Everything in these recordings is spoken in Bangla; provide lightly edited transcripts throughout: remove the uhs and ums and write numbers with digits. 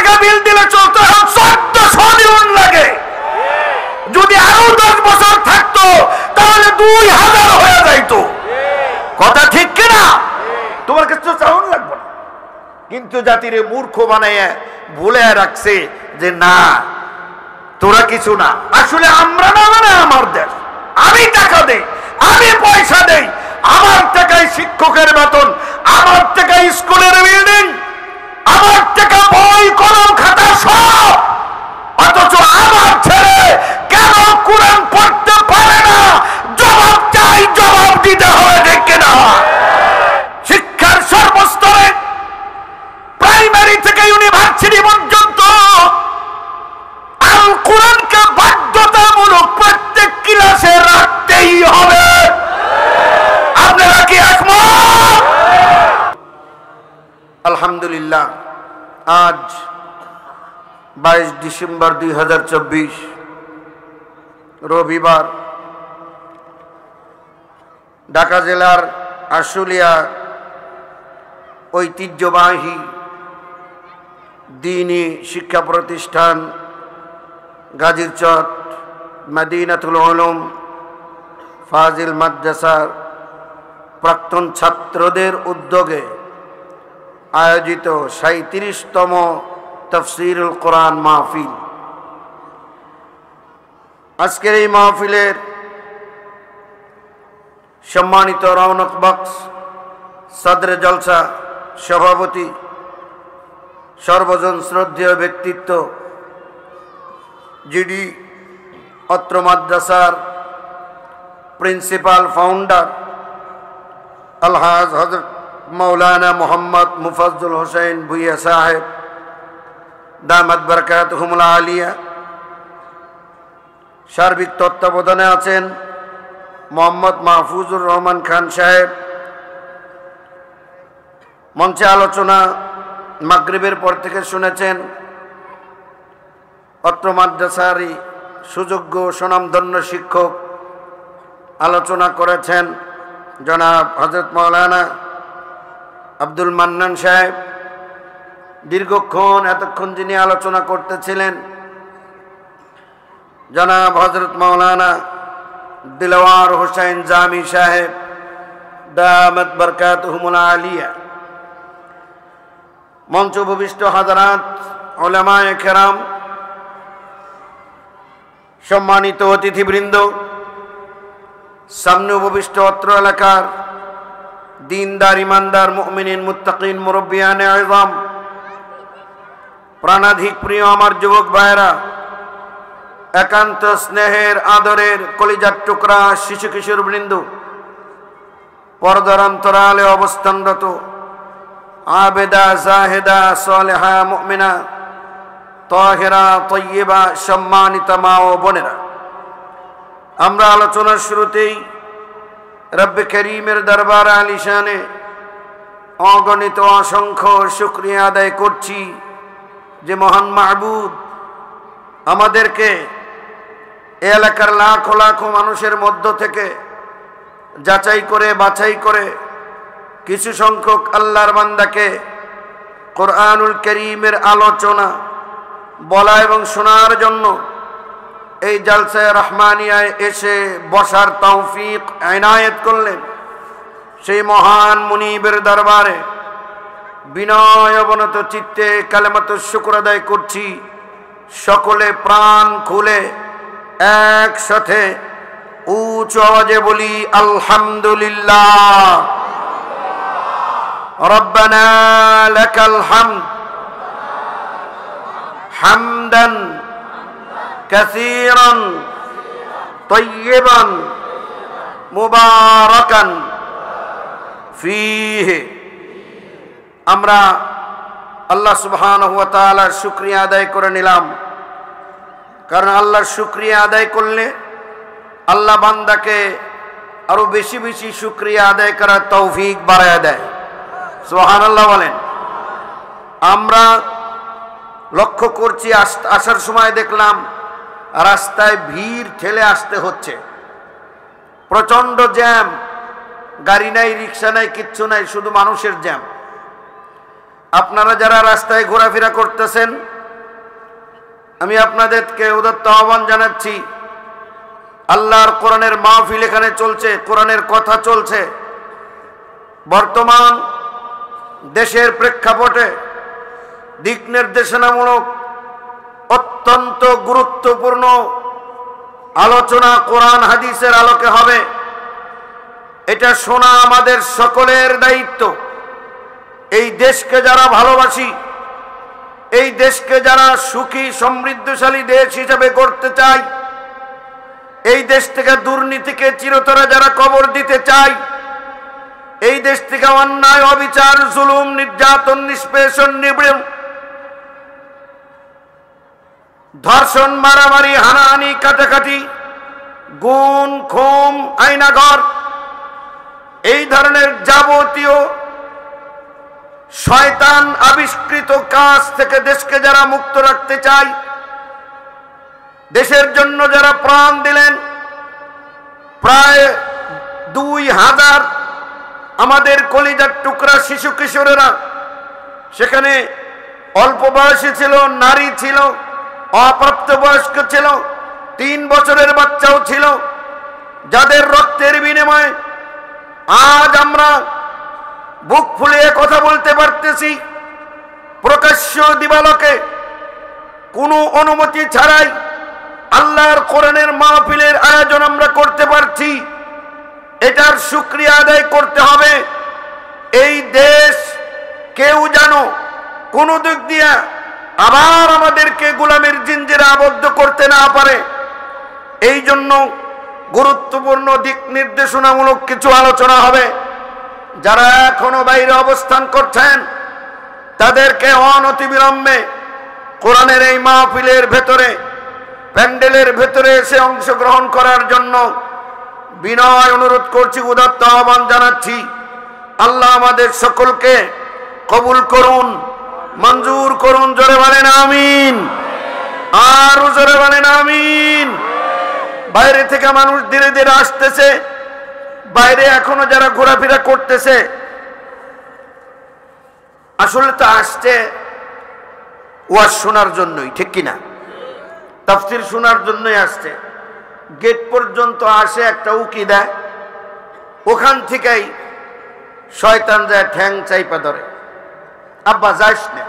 টাকা বিল দিলে চলতো, 1400 ইউনিট লাগে। যদি আরো 10 বছর থাকতো তাহলে 2000 হয়ে যাইতো। কথা ঠিক কিনা? তোমার কাছে তো চাউন লাগবে না, কিন্তু জাতিরে মূর্খ বানাইয়া ভুলে রাখছে যে না তোরা কিছু না। আসলে আমরা না, মানে আমার দেশ, আমি টাকা দেই, আমি পয়সা দেই, আমার টাকায় শিক্ষকের বেতন, আমার টাকায় স্কুলের বিল্ডিং, আমার টাকা বই কলম খাতা সব। অথচ আমার ছেলে কেন কোরআন পড়তে পারে না? জবাব চাই, জবাব দিতে হবে, ঠিক কিনা? শিক্ষার সর্বস্তরে প্রাইমারি থেকে ইউনিভার্সিটি পর্যন্ত আল কোরআনকে বাধ্যতামূলক প্রত্যেক ক্লাসে রাখতেই হবে। আপনারা কি একমত? আলহামদুলিল্লাহ, আজ 22 ডিসেম্বর 2024 রবিবার, ঢাকা জেলার আশুলিয়া ঐতিহ্যবাহী দ্বীনি শিক্ষা প্রতিষ্ঠান গাজীরচর মদিনাতুল উলুম ফাজিল মাদ্রাসার প্রাক্তন ছাত্রদের উদ্যোগে আয়োজিত 37তম তাফসীরুল কোরআন মাহফিল। আজকের এই মাহফিলের সম্মানিত রৌনক বক্স, সদরে জলসা, সভাপতি, সর্বজন শ্রদ্ধেয় ব্যক্তিত্ব, যিনি অত্র মাদ্রাসার প্রিন্সিপাল ফাউন্ডার আলহাজ হযরত মৌলানা মোহাম্মদ মুফাজ্জল হোসেন ভুইয়া সাহেব দামাত বারাকাতুহুমুল আলিয়া, সার্বিক তত্ত্বাবধানে আছেন মোহাম্মদ মাহফুজুর রহমান খান সাহেব। মঞ্চে আলোচনা মাগরিবের পর থেকে শুনেছেন অত্র মাদ্রাসারই সুযোগ্য সুনামধন্য শিক্ষক আলোচনা করেছেন জনাব হযরত মাওলানা আব্দুল মান্নান সাহেব। দীর্ঘক্ষণ এতক্ষণ যিনি আলোচনা করতেছিলেন জনাব হযরত মাওলানা দিলওয়ার হোসেন জামি সাহেব দামাত বারাকাতুহুমুল আলিয়া। মঞ্চ উপবিষ্ট হাজারাত উলামায়ে কেরাম, সম্মানিত অতিথিবৃন্দ, সামনে উপবিষ্ট অত্র এলাকার দিনদার ইমানদার মুমিনিন মুত্তাকিন মুরব্বিয়ানে আযম, প্রাণাধিক প্রিয় আমার যুবক ভাইয়েরা, একান্ত স্নেহের আদরের কলিজার টুকরা শিশু কিশোর বৃন্দ, পর্দার অন্তরালে অবস্থানরত আবেদা জাহেদা সালেহা মুমিনা তাহেরা তয়্যিবা সম্মানিতা মা ও বোনেরা, আমরা আলোচনার শুরুতেই রব্বে করিমের দরবারে আলিশানে অগণিত অসংখ্য শুকরিয়া আদায় করছি যে মহান মাহবুব আমাদেরকে এ এলাকার লাখো লাখো মানুষের মধ্য থেকে যাচাই করে বাছাই করে কিছু সংখ্যক আল্লাহর বান্দাকে কোরআনুল কারীমের আলোচনা বলা এবং শোনার জন্য এই জালসায়ে রহমানিয়ায় এসে বসার তৌফিক এনায়েত করলেন। সেই মহান মুনিবের দরবারে বিনয় অবনত চিত্তে কালেমাতুশ শুকর আদায় করছি। সকলে প্রাণ খুলে একসাথে উচ্চ আওয়াজে বলি আলহামদুলিল্লাহ। রব্বানা লাকাল হামদ হামদান কাসীরান তাইয়্যিবান মুবারাকান ফীহি। আমরা আল্লাহ সুবহানাহু ওয়া তাআলার শুকরিয়া আদায় করে নিলাম, কারণ আল্লাহর শুকরিয়া আদায় করলে আল্লাহ বান্দাকে আরো বেশি বেশি শুকরিয়া আদায় করার তৌফিক বাড়ায় দেয়। সুবহানাল্লাহ বলেন। আমরা লক্ষ্য করছি, আসার সময় দেখলাম রাস্তায় ভিড় ঠেলে আসতে হচ্ছে, প্রচন্ড জ্যাম, গাড়ি নাই, রিক্সা নাই, কিচ্ছু নাই, শুধু মানুষের জ্যাম। আপনারা যারা রাস্তায় ঘোরাফেরা করতেছেন আমি আপনাদেরকে উদাত্ত আহ্বান জানাচ্ছি, আল্লাহর কোরআনের মাহফিল এখানে চলছে, কোরআনের কথা চলছে। বর্তমান দেশের প্রেক্ষাপটে দিক নির্দেশনামূলক অত্যন্ত গুরুত্বপূর্ণ আলোচনা কোরআন হাদিসের আলোকে হবে। এটা শোনা আমাদের সকলের দায়িত্ব। এই দেশকে যারা ভালোবাসি, এই দেশকে যারা সুখী সমৃদ্ধশালী দেশ হিসেবে করতে চাই, এই দেশ থেকে দুর্নীতিকে চিরতরে যারা কবর দিতে চায়, এই দেশ থেকে অন্যায় অবিচার জুলুম নির্যাতন নিষ্পেষণ নিপীড়ন ধর্ষণ মারামারি হানাহানি কাটাকাটি গুম খুন আয়নাঘর এই ধরনের যাবতীয় শয়তান আবিষ্কৃত কাজ থেকে দেশকে যারা মুক্ত রাখতে চায়, দেশের জন্য যারা প্রাণ দিলেন, প্রায় 2000 আমাদের কলিজার টুকরা শিশু কিশোরেরা সেখানে অল্প বয়সী ছিল, নারী ছিল, অপ্রাপ্তবয়স্ক ছিল, 3 বছরের বাচ্চাও ছিল, যাদের রক্তের বিনিময়ে আজ আমরা বুক ফুলিয়ে কথা বলতে পারতেছি। প্রকাশ্য দিবালোকে কোনো অনুমতি ছাড়াই আল্লাহর কোরআনের মাহফিলের আয়োজন আমরা করতে পারছি। এটার শুকরিয়া আদায় করতে হবে। এই দেশ কেউ যেন কোনো দিক দিয়ে আবার আমাদেরকে গোলামের জিঞ্জিরে আবদ্ধ করতে না পারে, এই জন্য গুরুত্বপূর্ণ দিক নির্দেশনামূলক কিছু আলোচনা হবে। যারা এখনো বাইরে অবস্থান করছেন তাদেরকে অনতিবিলম্বে কোরআনের এই মাহফিলের ভেতরে, প্যান্ডেলের ভেতরে এসে অংশগ্রহণ করার জন্য বিনয় অনুরোধ করছি, উদাত্ত আহ্বান জানাচ্ছি। আল্লাহ আমাদের সকলকে কবুল করুন, মঞ্জুর করুন। জোরে বলেন আমিন, আর জোরে বলেন আমিন। বাইরে থেকে মানুষ ধীরে ধীরে আসতেছে, বাইরে এখনো যারা ঘোরাফেরা করতেছে, আসলে তো আসছে ওয়াজ শোনার জন্যই, ঠিক কিনা? তাফসীর শোনার জন্যই আসছে। গেট পর্যন্ত আসে, একটা উকি দেয়, ওখান থেকেই শয়তান যায় ঠ্যাং চাইপা ধরে, আব্বা যাস না,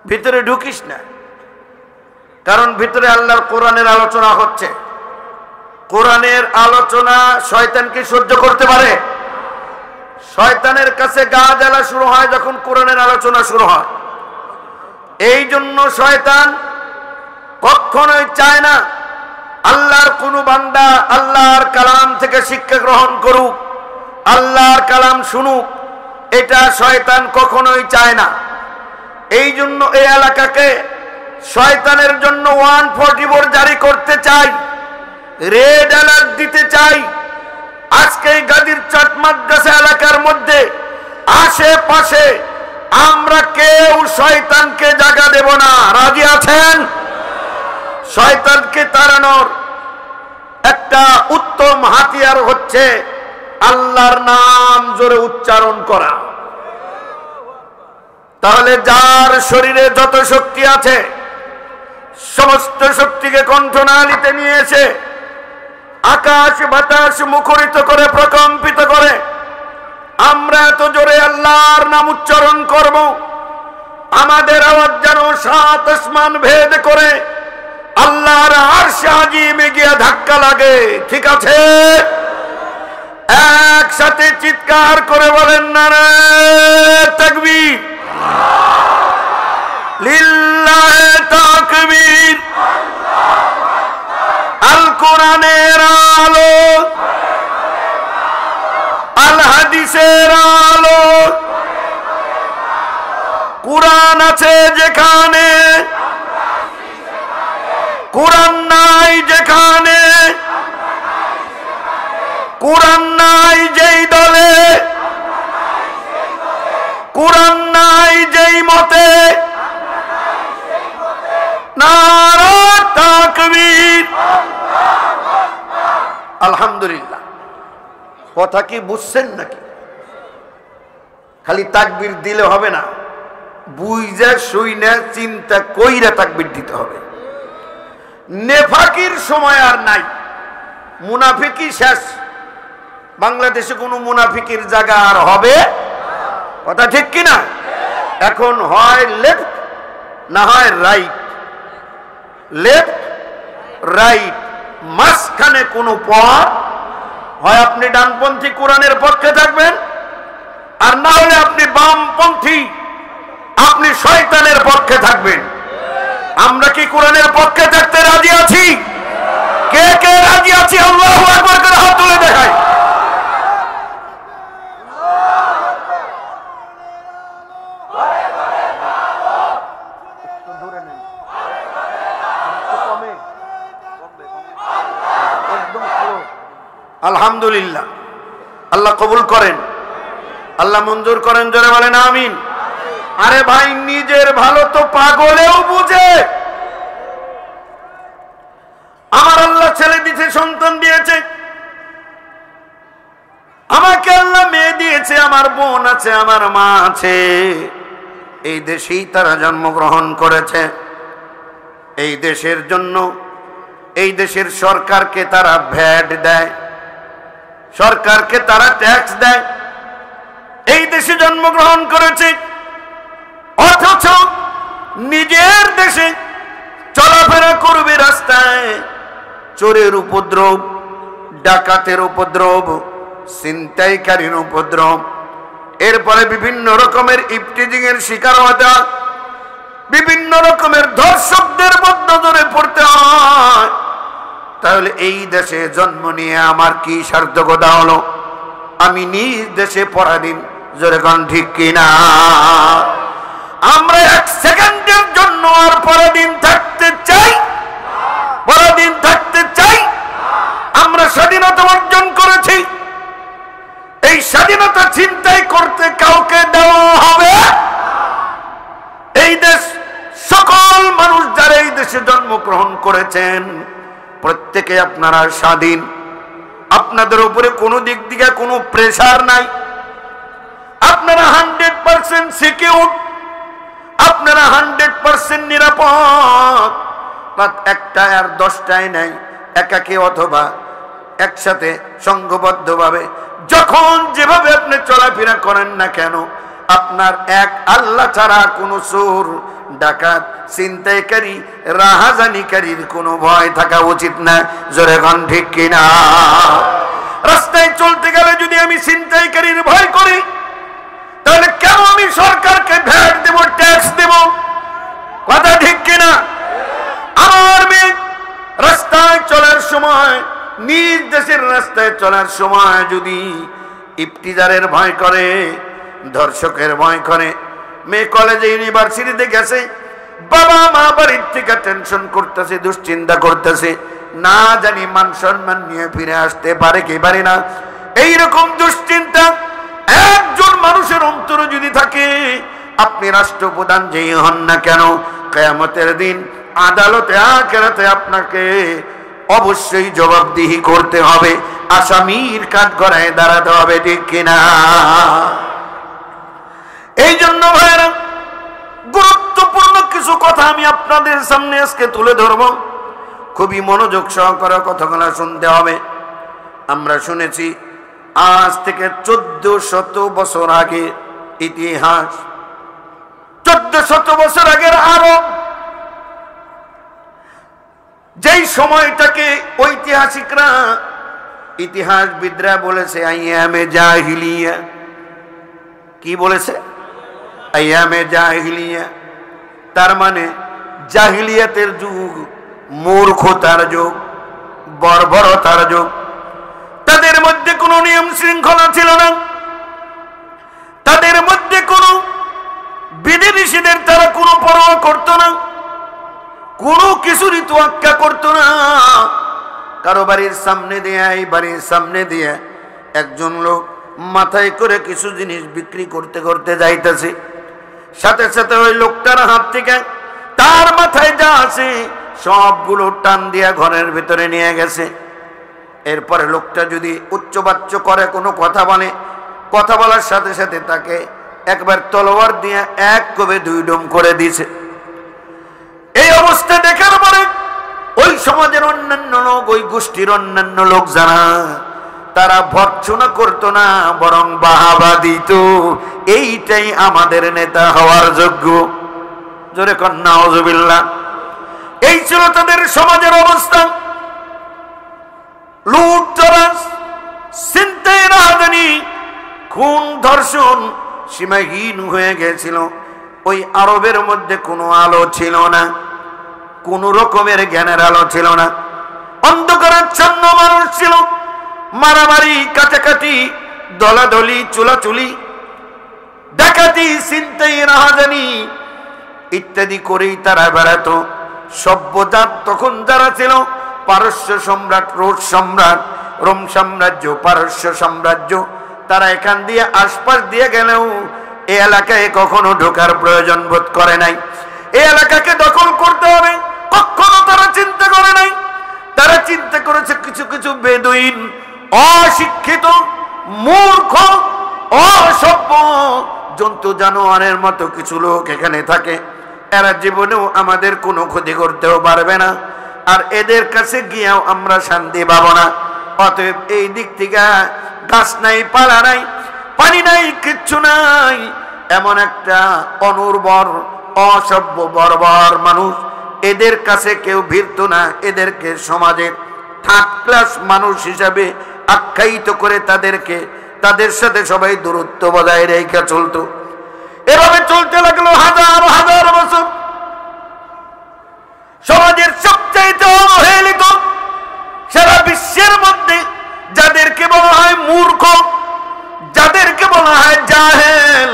ভিতরে ঢুকিস না। কারণ ভিতরে আল্লাহর কোরআনের আলোচনা হচ্ছে। কোরআনের আলোচনা শয়তান কি সহ্য করতে পারে? শয়তানের কাছে গা জ্বালা শুরু হয় যখন কোরআনের আলোচনা শুরু হয়। এই জন্য শয়তান কখনোই চায় না আল্লাহর কোনো বান্দা আল্লাহর কালাম থেকে শিক্ষা গ্রহণ করুক, আল্লাহর কালাম শুনুক। এটা শয়তান কখনোই চায় না। এই জন্য এই এলাকাকে শয়তানের জন্য 144 জারি করতে চাই, রেড অ্যালার্ট দিতে চাই। আজকে এই গাজীর চট মাদ্রাসা এলাকার মধ্যে আশেপাশে আমরা কেউ শয়তানকে জায়গা দেব না। রাজি আছেন? শয়তানকে তাড়ানোর একটা উত্তম হাতিয়ার হচ্ছে আল্লাহর নাম জোরে উচ্চারণ করা। তাহলে যার শরীরে যত শক্তি আছে সমস্ত শক্তিকে কণ্ঠনালীতে নিয়ে এসে আকাশ বাতাস মুখরিত করে, প্রকম্পিত করে আমরা এত জোরে আল্লাহর নাম উচ্চারণ করব, আমাদের আওয়াজ যেন 7 আসমান ভেদ করে আল্লাহর আরশ আজিমে গিয়ে ধাক্কা লাগে। ঠিক আছে? একসাথে চিৎকার করে বলেন নারায়ে তাকবীর, লিল্লাহি তাকবীর। আল কোরআনের আলো, আল হাদিসের আলো। কোরআন আছে যেখানে, কোরআন নাই যেখানে, কোরআন নাই যেই দলে, কোরআন নাই যেই মতে, নারায়ে তাকবীর। আলহামদুলিল্লাহ। কথা কি বুঝছেন নাকি? খালি তাকবীর দিলে হবে না, বুঝা শুইনা চিন্তা কইরা তাকবীর দিতে হবে। নেফাকির সময় আর নাই, মুনাফিকি শেষ। বাংলাদেশে কোনো মুনাফিকির জায়গা আর হবে, কথা ঠিক কিনা? এখন হয় লেফট না হয় রাইট, লেফট রাইট, মাঝখানে কোনো পথ। হয় আপনি ডানপন্থী কোরআনের পক্ষে থাকবেন, আর না হলে আপনি বামপন্থী, আপনি শয়তানের পক্ষে থাকবেন। আমরা কি কোরআনের পক্ষে থাকতে রাজি আছি? কে কে রাজি আছি? আল্লাহু আকবার করে হাত তুলে দেখাই। আলহামদুলিল্লাহ, আল্লাহ কবুল করেন, আল্লাহ মঞ্জুর করেন, জোরে বলেন আমিন। আরে ভাই, নিজের ভালো তো পাগলেও বুঝে। আমার আল্লাহ ছেলে দিয়েছে, সন্তান দিয়েছে, আমাকে আল্লাহ মেয়ে দিয়েছে, আমার বোন আছে, আমার মা আছে। এই দেশেই তারা জন্মগ্রহণ করেছে। এই দেশের জন্য এই দেশের সরকারকে তারা ভ্যাট দেয়, সরকারকে তারা ট্যাক্স দেয়। এই দেশে জন্মগ্রহণ করেছে, অথচ নিজের দেশে চলাফেরা করবে রাস্তায় চোরের উপদ্রব, ডাকাতের উপদ্রব, ছিনতাইকারীর উপদ্রব, এরপরে বিভিন্ন রকমের ইফটিজিং এর শিকার হওয়া, বিভিন্ন রকমের ধর্ষকদের মধ্যে ধরে পড়তে হয়। তাহলে এই দেশে জন্ম নিয়ে আমার কি সার্থকতা হলো? আমি নিজ দেশে পরাধীন, জোরে কোন ঠিক কিনা? আমরা এক সেকেন্ডের জন্য আর পরাধীন থাকতে চাই? পরাধীন থাকতে চাই? আমরা স্বাধীনতা অর্জন করেছি, এই স্বাধীনতা ছিনতাই করতে কাউকে দেওয়া হবে? এই দেশ, সকল মানুষ যারা এই দেশে জন্মগ্রহণ করেছেন, প্রত্যেকে আপনারা স্বাধীন। আপনাদের উপরে কোনো দিক থেকে কোনো প্রেসার নাই। আপনারা 100% সিকিউর, আপনারা 100% নিরাপদ। একটা আর 10টায় নাই, একাকে অথবা একসাথে সংঘবদ্ধভাবে যখন যেভাবে আপনি চলাফেরা করেন না কেন, আপনার এক আল্লাহ ছাড়া কোনো চোর, ডাকাত, ছিনতাইকারী, রাহাজানিকারীর কোনো ভয় থাকা উচিত না, জোরে কোন ঠিক কিনা? রাস্তায় চলতে গেলে যদি আমি ছিনতাইকারীর ভয় করি, তাহলে কেন আমি সরকারকে ভ্যাট দেব, ট্যাক্স দেব? কথা ঠিক কিনা? আমার মেয়ে রাস্তায় চলার সময়, নিজ দেশের রাস্তায় চলার সময় যদি ইফতিজারের ভয় করে, ধর্ষকের ভয় করে, মেয়ে কলেজে ইউনিভার্সিটিতে গেছে, বাবা মা বাড়ির থেকে টেনশন করতেছে, দুশ্চিন্তা করতেছে, না জানি মান সম্মান নিয়ে ফিরে আসতে পারে কি পারে না, এইরকম দুশ্চিন্তা একজন মানুষের অন্তরে যদি থাকে, আপনি রাষ্ট্রপ্রধান যেই হন না কেন, কিয়ামতের দিন আদালতে আখিরাতে আপনাকে অবশ্যই জবাবদিহি করতে হবে, আসামির কাঠগড়ায় দাঁড়াতে হবে, ঠিক কিনা? এই জন্য ভাইরা, গুরুত্বপূর্ণ কিছু কথা আমি আপনাদের সামনে আজকে তুলে ধরব। খুবই মনোযোগ সহকারে কথাগুলো শুনতে হবে। আমরা শুনেছি আজ থেকে 1400 বছর আগে ইতিহাস, 1400 বছর আগের আরব, যেই সময়টাকে ঐতিহাসিকরা, ইতিহাসবিদরা বলেছে আইয়ামে জাহিলিয়া। কি বলেছে? আইয়ামে জাহিলিয়া। তার মানে জাহিলিয়াতের যুগ, মূর্খতার যুগ, বর্বরতার যুগ। তাদের মধ্যে কোনো নিয়ম শৃঙ্খলা ছিল না, তাদের মধ্যে কোনো বিধিনিষেধের তারা কোনো পরোয়া করতো না, কোনো কিছুরই তোয়াক্কা করতো না। কারো বাড়ির সামনে দিয়ে, এই বাড়ির সামনে দিয়ে একজন লোক মাথায় করে কিছু জিনিস বিক্রি করতে করতে যাইতেছে, সাথে সাথে ওই লোকটার হাত থেকে তার মাথায় যা আছে সবগুলো টান দিয়া ঘরের ভিতরে নিয়ে গেছে। এরপরে লোকটা যদি উচ্চবাচ্য করে কোনো কথা বলে, কথা বলার সাথে সাথে তাকে একবার তলোয়ার দিয়ে এক কোবে দুই ডুম করে দিয়েছে। এই অবস্থা দেখার পরে ওই সমাজের অন্যান্য লোক, ওই গোষ্ঠীর অন্যান্য লোক যারা, তারা ভর্ৎসনা করতো না, বরং বাহাবা দিত, এইটাই আমাদের নেতা হওয়ার যোগ্য। জোরে কন নাউজুবিল্লাহ। এই ছিল তাদের সমাজের অবস্থা। লুট তরাস, ছিনতাই, রাহাজানি, খুন ধর্ষণ সীমাহীন হয়ে গেছিল। ওই আরবের মধ্যে কোনো আলো ছিল না, কোন রকমের জ্ঞানের আলো ছিল না, অন্ধকারাচ্ছন্ন মানুষ ছিল। মারামারি, কাটাকাটি, দলাদলি, চুলাচুলি, ডাকাতি, ছিনতাই, রাহাজানি ইত্যাদি করেই তারা বেড়াতো। সভ্যজাত তখন যারা ছিল, পারস্য সম্রাট, রোম সাম্রাজ্য, পারস্য সাম্রাজ্য, তারা এখান দিয়ে আশপাশ দিয়ে গেলেও এই এলাকায় কখনো ঢোকার প্রয়োজন বোধ করে নাই। এই এলাকাকে দখল করতে হবে কখনো তারা চিন্তা করে নাই। তারা চিন্তা করেছে কিছু কিছু বেদুইন, অশিক্ষিত, মূর্খ, অসভ্য, জন্তু জানোয়ারের মতো কিছু লোক এখানে থাকে। এরা জীবনেও আমাদের কোনো ক্ষতি করতেও পারবে না, আর এদের কাছে গিয়েও আমরা শান্তি পাবো না। অতএব এই দিক থেকে গাছ নাই, পালা নাই, পানি নাই, কিচ্ছু নাই, এমন একটা অনুর্বর, অসভ্য, বর্বর মানুষ, এদের কাছে কেউ ভিড়ত না। এদেরকে সমাজের থার্ড ক্লাস মানুষ হিসাবে আখ্যায়িত করে তাদের সাথে সবাই দূরত্ব বজায় রেখে চলতো। এভাবে চলতে লাগলো হাজার হাজার বছর। সমাজের সবচাইতে অবহেলিত, সারা বিশ্বের মধ্যে যাদেরকে বলা হয় মূর্খ, যাদেরকে বলা হয় জাহেল,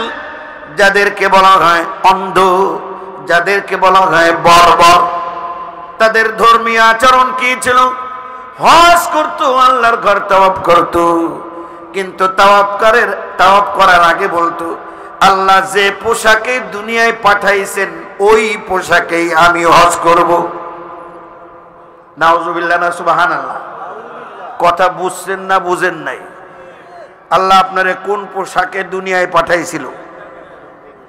যাদেরকে বলা হয় অন্ধ, যাদেরকে বলা হয় বর্বর, তাদের ধর্মীয় আচরণ কি ছিল? হজ করত, আল্লাহর ঘর তাওয়াফ করত, কিন্তু তাওয়াফ করার আগে বলতো, আল্লাহ যে পোশাকে দুনিয়ায় পাঠাইছেন ওই পোশাকেই আমি হজ করব। নাউজুবিল্লাহ না সুবহানাল্লাহ। কথা বুঝছেন না বুঝেন নাই? আল্লাহ আপনারে কোন পোশাকে দুনিয়ায় পাঠাইছিল?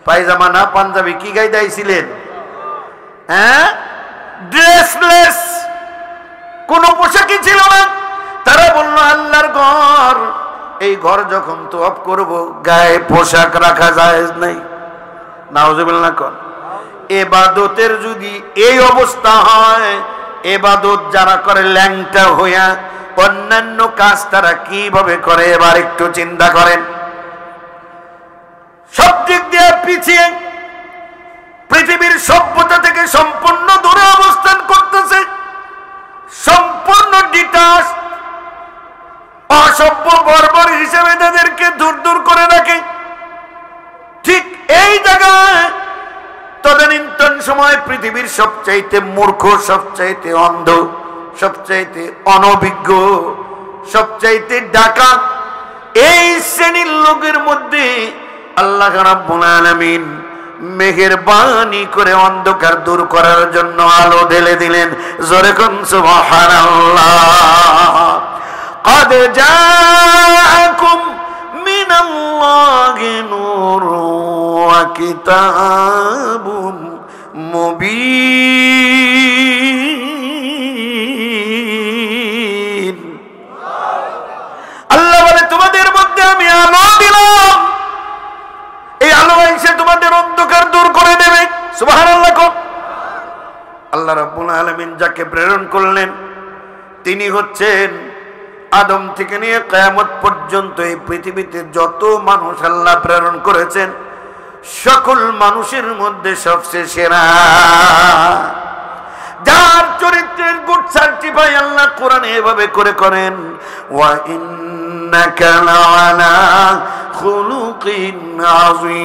পায়জামা না পাঞ্জাবি কি গায়ে দিয়েছিলেন? হ্যাঁ, ড্রেসলেস, কোন পোশাকই ছিল না। তারা বলল আল্লাহর ঘর, এই ঘর যখন তওয়াফ করব গায়ে পোশাক রাখা জায়েজ নাই। নাউজুবিল্লাহ কোন। ইবাদতের যদি এই অবস্থা হয়, ইবাদত যারা করে ল্যাংটা হইয়া, অন্যান্য কাজ তারা কিভাবে করে এবার একটু চিন্তা করেন। সব দিক দিয়ে পিছিয়ে, পৃথিবীর সভ্যতা থেকে সম্পূর্ণ দূরে অবস্থান করতেছে, সম্পূর্ণ ডিটাচ, অসভ্য, বর্বর হিসেবে তাদেরকে দূর দূর করে রাখে। ঠিক এই জায়গায় তদানীন্তন সময় পৃথিবীর সবচাইতে মূর্খ, সবচাইতে অন্ধ, সবচাইতে অনভিজ্ঞ, সবচাইতে ডাকাত, এই শ্রেণীর লোকের মধ্যে আল্লাহ রাব্বুল আলামিন মেহেরবানি করে অন্ধকার দূর করার জন্য আলো ঢেলে দিলেন। জোরে কোন সুবহানাল্লাহ। قد جاءكم من الله نور وكتاب مبين। আল্লাহ বলে তোমাদের মধ্যে আমি আলো দিলাম, এই আলো এসে তোমাদের অন্ধকার দূর করে দেবে। সুবহানাল্লাহ। আল্লাহ রাব্বুল আলামিন যাকে প্রেরণ করলেন তিনি হচ্ছেন আদম থেকে নিয়ে কিয়ামত পর্যন্ত এই পৃথিবীতে যত মানুষ আল্লাহ প্রেরণ করেছেন সকল মানুষের মধ্যে সবচেয়ে সেরা, যার চরিত্রের গুড সার্টিফাই আল্লাহ কোরআনে এভাবে করে করেন, ওয়া ইন্নাকা লাআলা খুলুকিন আযীম।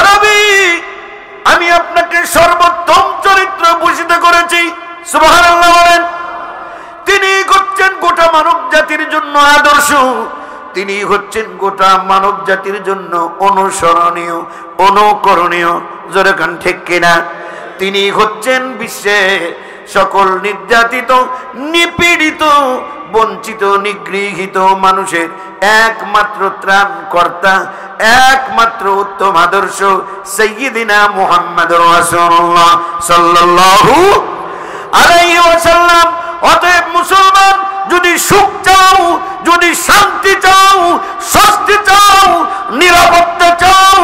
নবী, আমি আপনাকে সর্বোত্তম চরিত্র ভূষিত করেছি। সুবহানাল্লাহ বলেন। তিনি হচ্ছেন গোটা মানব জাতির জন্য আদর্শ, তিনি হচ্ছেন গোটা মানব জাতির জন্য অনুসরণীয়, অনুকরণীয়। জোরে কান ঠিক কিনা? তিনি হচ্ছেন বিশ্বে সকল নির্যাতিত, নিপীড়িত, বঞ্চিত নিগৃহীত মানুষের একমাত্র ত্রাণকর্তা, একমাত্র উত্তম আদর্শ সাইয়্যিদিনা মুহাম্মদুর রাসূলুল্লাহ সাল্লাল্লাহু আলাইহি ওয়াসাল্লাম। অতএব মুসলমান, যদি সুখ চাও, যদি শান্তি চাও, স্বস্তি চাও, নিরাপত্তা চাও,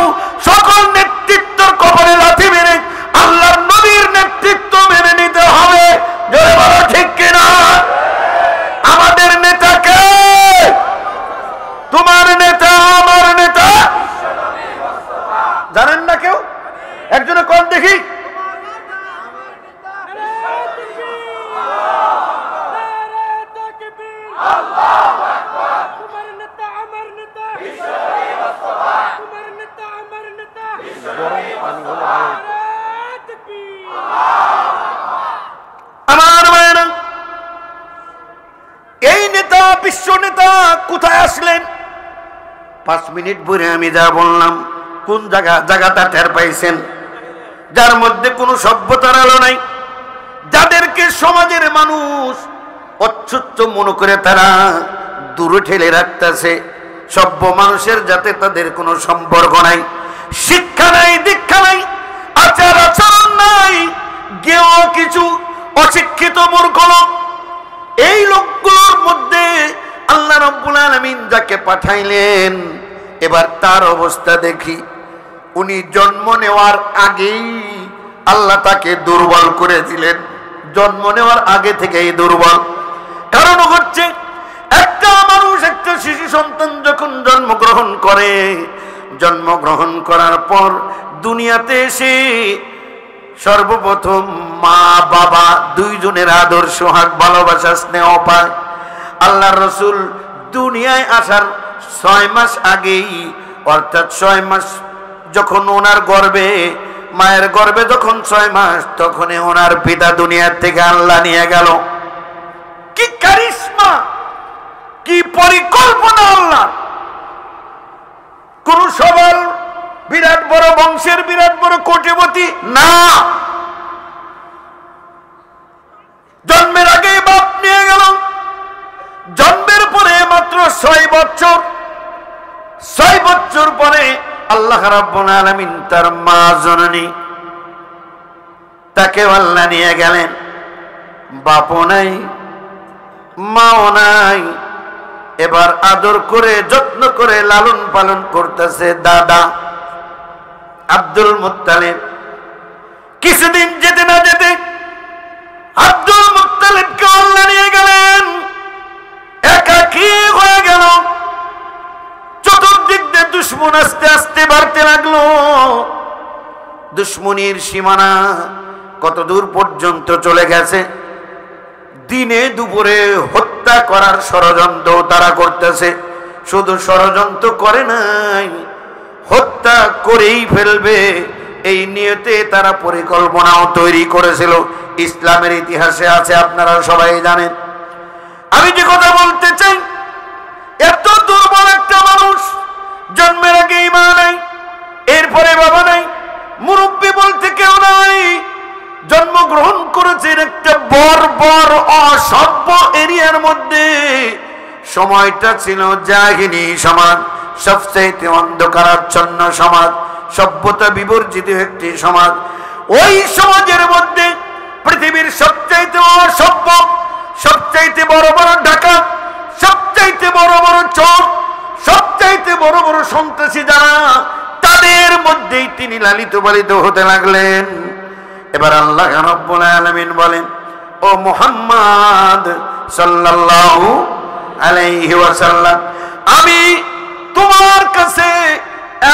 সকল নেতৃত্বের কবরে লাথি মেরে আল্লাহর নবীর নেতৃত্ব মেনে নিতে হবে। জোরে বলো ঠিক কিনা? আমাদের নেতা কে? তোমার নেতা, আমার নেতা। জানেন না কেউ? একজনে কোন দেখি। আমার মায়েরা, এই নেতা, বিশ্ব নেতা কোথায় আসলেন? 5 মিনিট পরে আমি যা বললাম, কোন জায়গাটা টের পাইছেন? যার মধ্যে কোনো সভ্যতার আলো নাই, যাদেরকে সমাজের মানুষ অচ্ছুত মনে করে তারা দূরে ঠেলে রাখতেছে। সভ্য মানুষের যাতে তাদের কোনো সম্পর্ক নাই, শিক্ষা নাই, দীক্ষা নাই, আচার আচরণ নাই, জ্ঞেয় কিছু অশিক্ষিত মূর্খ লোক। এই লোকগুলোর মধ্যে আল্লাহ রাব্বুল আলামিন যাকে পাঠাইলেন, এবার তার অবস্থা দেখি। উনি জন্ম নেওয়ার আগেই আল্লাহ তাকে দুর্বল করে দিলেন। জন্ম নেওয়ার আগে থেকেই দুর্বল। কারণ হচ্ছে, একটা মানুষ, একটা শিশু সন্তান যখন জন্মগ্রহণ করে, জন্মগ্রহণ করার পর দুনিয়াতে এসে সর্বপ্রথম মা বাবা দুইজনের আদর, সোহাগ, ভালোবাসা, স্নেহ পায়। আল্লাহর রাসূল দুনিয়ায় আসার 6 মাস আগেই, অর্থাৎ 6 মাস যখন ওনার গর্ভে, মায়ের গর্ভে যখন 6 মাস, তখনই ওনার পিতা দুনিয়ার থেকে আল্লাহ নিয়ে গেল। কি কারিশমা, কি পরিকল্পনা আল্লাহ! কোন সবল বিরাট বড় বংশের বিরাট বড় কোটিপতি না, জন্মের আগে বাপ নিয়ে গেল। জন্মের পরে মাত্র 6 বছর, 6 বছর পরে আল্লাহ রাব্বুল আলামিন তার মা জননী, তাকে আল্লাহ নিয়ে গেলেন। বাপও নাই, মাও নাই। এবার আদর করে, যত্ন করে লালন পালন করতেছে দাদা আব্দুল মুত্তালিব। কিছুদিন যেতে না যেতে আব্দুল মুত্তালিবকে আল্লাহ নিয়ে গেলেন। একাকী হয়ে গেল। চতুর্দিক দিয়ে দুশ্মন আস্তে আস্তে বাড়তে লাগলো। দুশ্মনীর সীমানা কত দূর পর্যন্ত চলে গেছে। দিনে দুপুরে হত্যা করার ষড়যন্ত্র তারা করতেছে। শুধু ষড়যন্ত্র করে নাই, হত্যা করেই ফেলবে, এই নিয়তে তারা পরিকল্পনাও তৈরি করেছিল। ইসলামের ইতিহাসে আছে, আপনারা সবাই জানেন। আমি যে কথা বলতে চাই, এত দুর্বল একটা মানুষ, জন্মের আগে মা নাই, এরপরে বাবা নাই, মুরব্বী বলতে কেউ নাই, জন্মগ্রহণ করেছেন একটা বর্বর অসভ্য এরিয়ার মধ্যে। সময়টা ছিল জাহিলি সমাজ, সবচেয়ে অন্ধকারাচ্ছন্ন সমাজ, সভ্যতা বিবর্জিত একটি সমাজ। ওই সমাজের মধ্যে পৃথিবীর সবচাইতে অসভ্য, সবচাইতে বড় বড় ডাকাত, সবচাইতে বড় বড় চোর, সবচাইতে বড় বড় সন্ত্রাসী যারা, তাদের মধ্যেই তিনি লালিত পালিত হতে লাগলেন। এবার আল্লাহ রাব্বুল আলামিন বলেন, ও মুহাম্মদ সাল্লাল্লাহু আলাইহি ওয়াসাল্লাম, আমি তোমার কাছে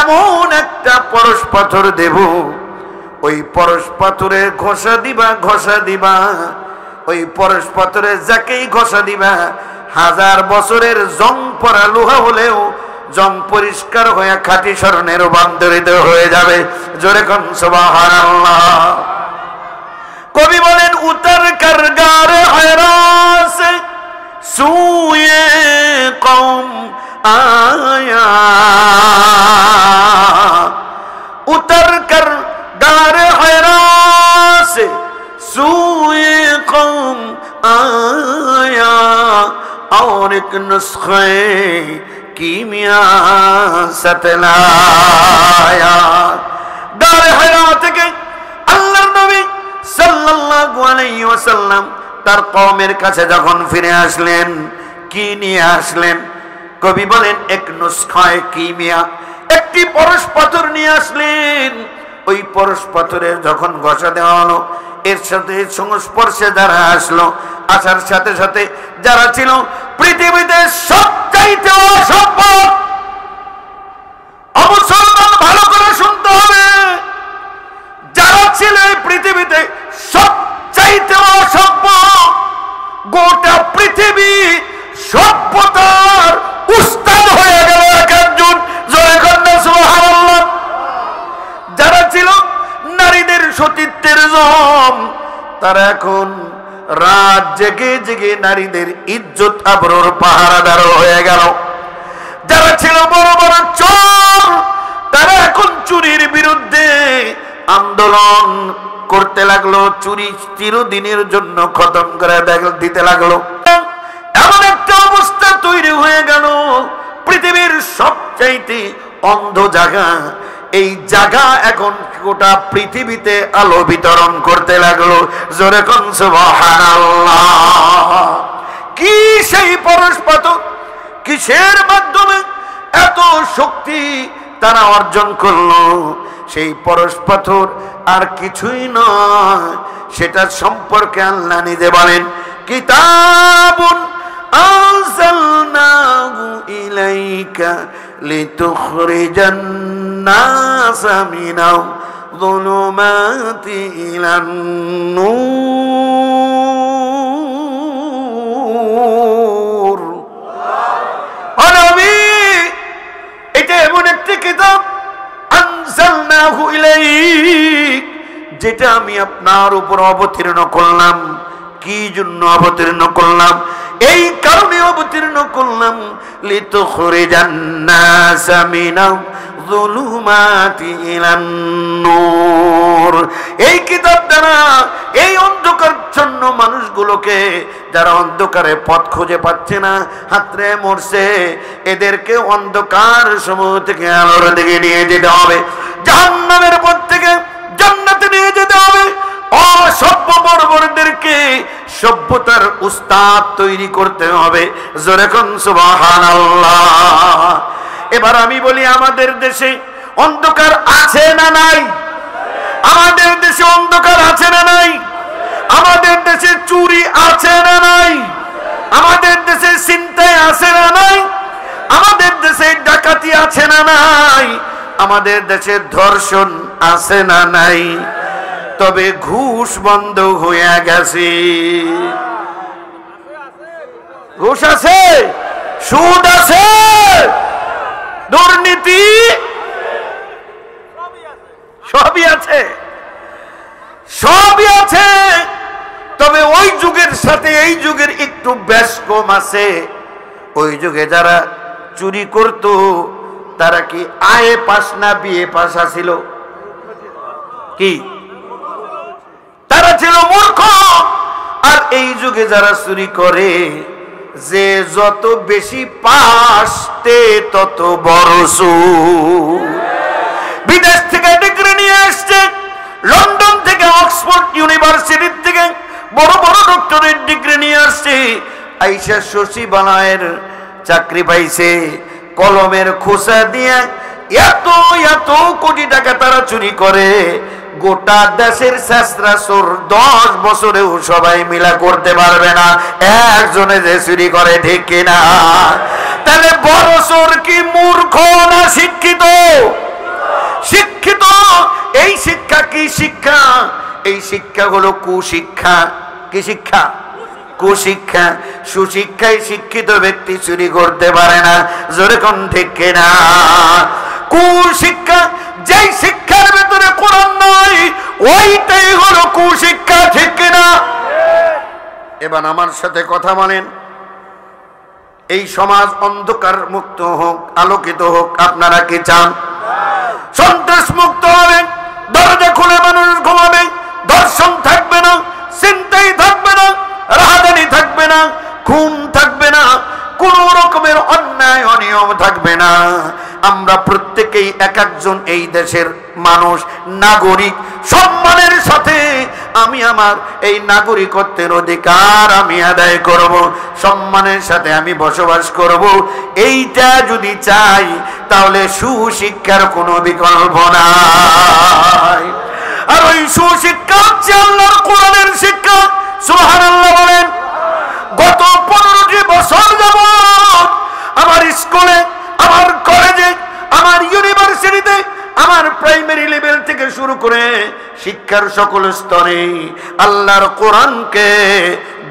এমন একটা পরশ পাথর দেব, ওই পরশ পাথরে ঘষা দিবা, ঘষা দিবা, ওই পরশ পাথরে যাকেই ঘষা দিবা, 1000 বছরের জং পরা লোহা হলেও জং পরিষ্কার হয়ে খাঁটি স্বর্ণের রূপান্তরিত হয়ে যাবে। জোরে কোন সুবহানাল্লাহ। কবি বলেন, উতর কর গারে হেরাস সুয়ে কৌম আয়া, উতর কর গারে হেরাস সুয়ে কৌম আয়া, नुस्खे कीमिया सतलाया। दार हयात के আল্লাহর নবী সাল্লাল্লাহু আলাইহি ওয়াসাল্লাম তার কওমের কাছে যখন ফিরে আসলেন, কি নিয়ে আসলেন? কবি বলেন এক নুসখায়ে কিমিয়া, একটি পরশ পাথর নিয়ে আসলেন। ওই পরশ পাথরের যখন ঘষা দেওয়া হলো, এর সাথে সংস্পর্শে যারা আসলো, আসার সাথে সাথে যারা ছিল পৃথিবীতে সবচাইতে অসভ্য, অমুসলমান, ভালো করে শুনতে হবে, যারা ছিল এই পৃথিবীতে সবচাইতে অসভ্য, গোটা পৃথিবী সভ্যতার উস্তাদ হয়ে গেল একজন, জয় কন্যা সুবহানাল্লাহ। যারা ছিল নারীদের সতীত্বের জম, তারা এখন রাত জেগে জেগে নারীদের ইজ্জত আবরুর পাহারাদার হয়ে গেল। যারা ছিল বড় বড় চোর, তারা এখন চুরির বিরুদ্ধে আন্দোলন করতে লাগলো, চুরি চিরদিনের জন্য খতম করে দিতে লাগলো। এমন একটা অবস্থা তৈরি হয়ে গেল, পৃথিবীর সবচাইতে অন্ধ জায়গা, এই জায়গা এখন গোটা পৃথিবীতে আলো বিতরণ করতে লাগলো। জোরে কোন সুবহানাল্লাহ। কি সেই পরশ পাথর, কিসের মাধ্যমে এত শক্তি তারা অর্জন করলো? সেই পরশ পাথর আর কিছুই নয়, সেটা সম্পর্কে আল্লাহ নিজে বলেন, কিতাবুন আনজালনাহু ইলাইকা লিতুখরিজান নাসা মিনাল যুলুমাতি ইলান নূর। ও নবী, এটা এমন একটি কিতাব, আনজালনাহু ইলাইক, যেটা আমি আপনার উপর অবতীর্ণ করলাম। কি জন্য অবতীর্ণ করলাম? এই কারণে অবতীর্ণ করলাম, লিতুখরিজান নাসা মিনাল যুলুমাতি ইলান নূর। এই কিতাব দ্বারা এই অন্ধকারচ্ছন্ন মানুষগুলোকে, যারা অন্ধকারে পথ খুঁজে পাচ্ছে না, হাতড়ে মরছে, এদেরকে অন্ধকার সমূহ থেকে আলোর দিকে নিয়ে যেতে হবে, জাহান্নামের পথ থেকে জান্নাতে নিয়ে যেতে হবে। অসভ্য বর্বরদেরকে সভ্যতার উস্তাদ তৈরি করতে হবে। জোরে কোন সুবহানাল্লাহ। এবার আমি বলি, আমাদের দেশে অন্ধকার আছে না নাই? আমাদের দেশে অন্ধকার আছে না নাই? আমাদের দেশে চুরি আছে না নাই? আমাদের দেশে ছিনতাই আছে না নাই? আমাদের দেশে ডাকাতি আছে না নাই? আমাদের দেশে ধর্ষণ আছে না নাই? তবে ঘুষ বন্ধ হয়ে গেছে। ঘুষ আছে, সুদ আছে, দুর্নীতি সবই আছে, সবই আছে। তবে ওই যুগের সাথে এই যুগের একটু বেশ কম আছে। ওই যুগে যারা চুরি করত, তারা কি আয়ে পাস না বিয়ে পাস ছিল? কি তারা ছিল মূর্খ। আর এই যুগে যারা চুরি করে, যে যত বেশি পাস তত বড় চোর। বিদেশ থেকে ডিগ্রি নিয়ে আসছে, লন্ডন থেকে অক্সফোর্ড ইউনিভার্সিটি থেকে বড় বড় ডক্টরেট ডিগ্রি নিয়ে আসছে, আইসা সচিবালয়ের চাকরি পাইছে, কলমের খোসা দিয়ে এত এত কোটি টাকা তারা চুরি করে। গোটা দেশের শেষরা চোর 10 বছরেও সবাই মিলা করতে পারবে না একজনে যে চুরি করে, ঠিক কিনা? তাহলে বড় চোর কি মূর্খ না শিক্ষিত? শিক্ষিত। এই শিক্ষা কি শিক্ষা? এই শিক্ষা হলো কুশিক্ষা। কি শিক্ষা? কুশিক্ষা। সুশিক্ষায় শিক্ষিত ব্যক্তি চুরি করতে পারে না। জোরে কোন ঠিক কিনা? কুশিক্ষা, যেই শিক্ষার ভিতরে কোরআন নাই, ওইটাই হলো কুশিক্ষা, ঠিক কিনা? এবার আমার সাথে কথা বলেন, এই সমাজ অন্ধকার মুক্ত হোক, আলোকিত হোক, আপনারা কি চান? সন্ত্রাস মুক্ত হবে, দরজা খুলে মানুষ ঘুমাবে, ধর্ষণ থাকবে না, ছিনতাই থাকবে না, রাহাজানি থাকবে না, খুন থাকবে না, কোন নিয়ম থাকবে না। আমরা প্রত্যেকেই এক একজন এই দেশের মানুষ, নাগরিক। সম্মানের সাথে আমি আমার এই নাগরিকত্বের অধিকার আমি আদায় করব, সম্মানের সাথে আমি বসবাস করব। এইটা যদি চাই তাহলে সুশিক্ষার কোনো বিকল্প নাই। আর ওই সুশিক্ষা হচ্ছে আল্লাহর কোরআনের শিক্ষা। সুবহানাল্লাহ বলেন। গত 15টি বছর যাবত আমার স্কুলে, আমার কলেজে, আমার ইউনিভার্সিটিতে, আমার প্রাইমারি লেভেল থেকে শুরু করে শিক্ষার সকল স্তরে আল্লাহর কোরআনকে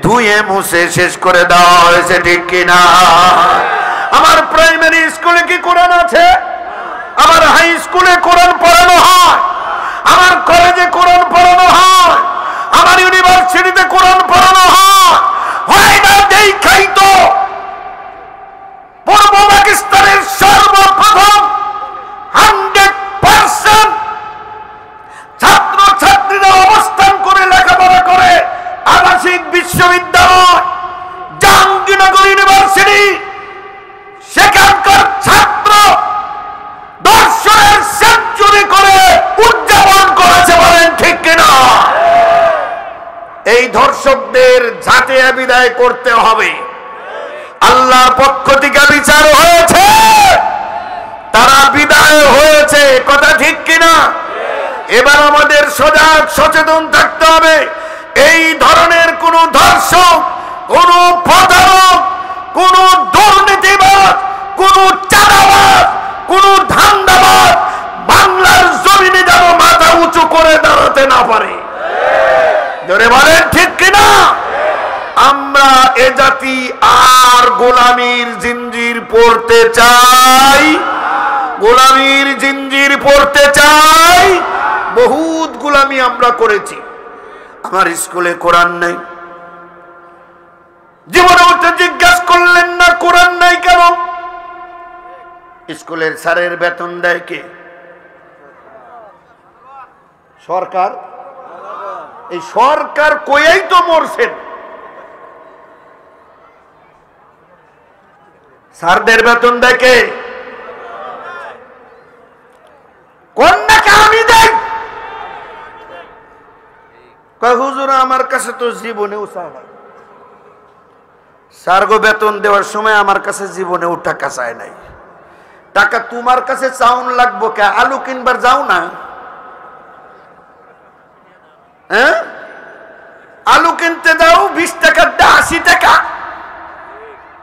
ধুয়ে মুছে শেষ করে দেওয়া হয়েছে, ঠিক কিনা? আমার প্রাইমারি স্কুলে কি কোরআন আছে? আমার হাই স্কুলে কোরআন পড়ানো হয়, আমার কলেজে কোরআন পড়ানো হয়, আমার ইউনিভার্সিটিতে কোরআন পড়ানো হয় না। দেখাই তো পূর্ব পাকিস্তানের সর্বপ্রথম 100% ছাত্র ছাত্রীরা অবস্থান করে লেখাপড়া করে আবাসিক বিশ্ববিদ্যালয় জাহাঙ্গীরনগর ইউনিভার্সিটি, সেখানকার ছাত্র দর্শনের সেঞ্চুরি করে উদযাপন করেছে, বলেন ঠিক কিনা? এই ধর্ষকদের ঝাঁটিয়ে বিদায় করতে হবে। আল্লাহর পক্ষ থেকে বিচার হয়েছে, তারা বিদায় হয়েছে, কথা ঠিক কিনা? এবার আমাদের সজাগ সচেতন থাকতে হবে। এই ধরনের কোন ধর্ষক, কোন প্রতারক, কোন দুর্নীতিবাদ, কোন চাঁদাবাদ, কোন ধান্দাবাদ বাংলার জমিনে যেন মাথা উঁচু করে দাঁড়াতে না পারে, জোরে বলেন ঠিক কিনা? আমরা এ জাতি আর গোলামীর জিঞ্জির পড়তে চাই, গোলামীর জিঞ্জির পড়তে চাই। বহুত গোলামি আমরা করেছি। আমার স্কুলে কোরআন নাই, জীবনে উঠে জিজ্ঞাসা করলেন না কোরআন নাই কেন? স্কুলের স্যারের বেতন দেয় কে? সরকার। এই সরকার কইয়াই তো মরছেন। স্যারদের বেতন দেয় কে? কন্যাকে আমি দেই। কয় হুজুর আমার কাছে তো জীবনেও চায় নাই। স্যার গো বেতন দেওয়ার সময় আমার কাছে জীবনেও টাকা চায় নাই। টাকা তোমার কাছে চাউন লাগবো কে? আলু কিনবার যাও না? হ্যাঁ, আলু কিনতে যাও 20 টাকার 80 টাকা।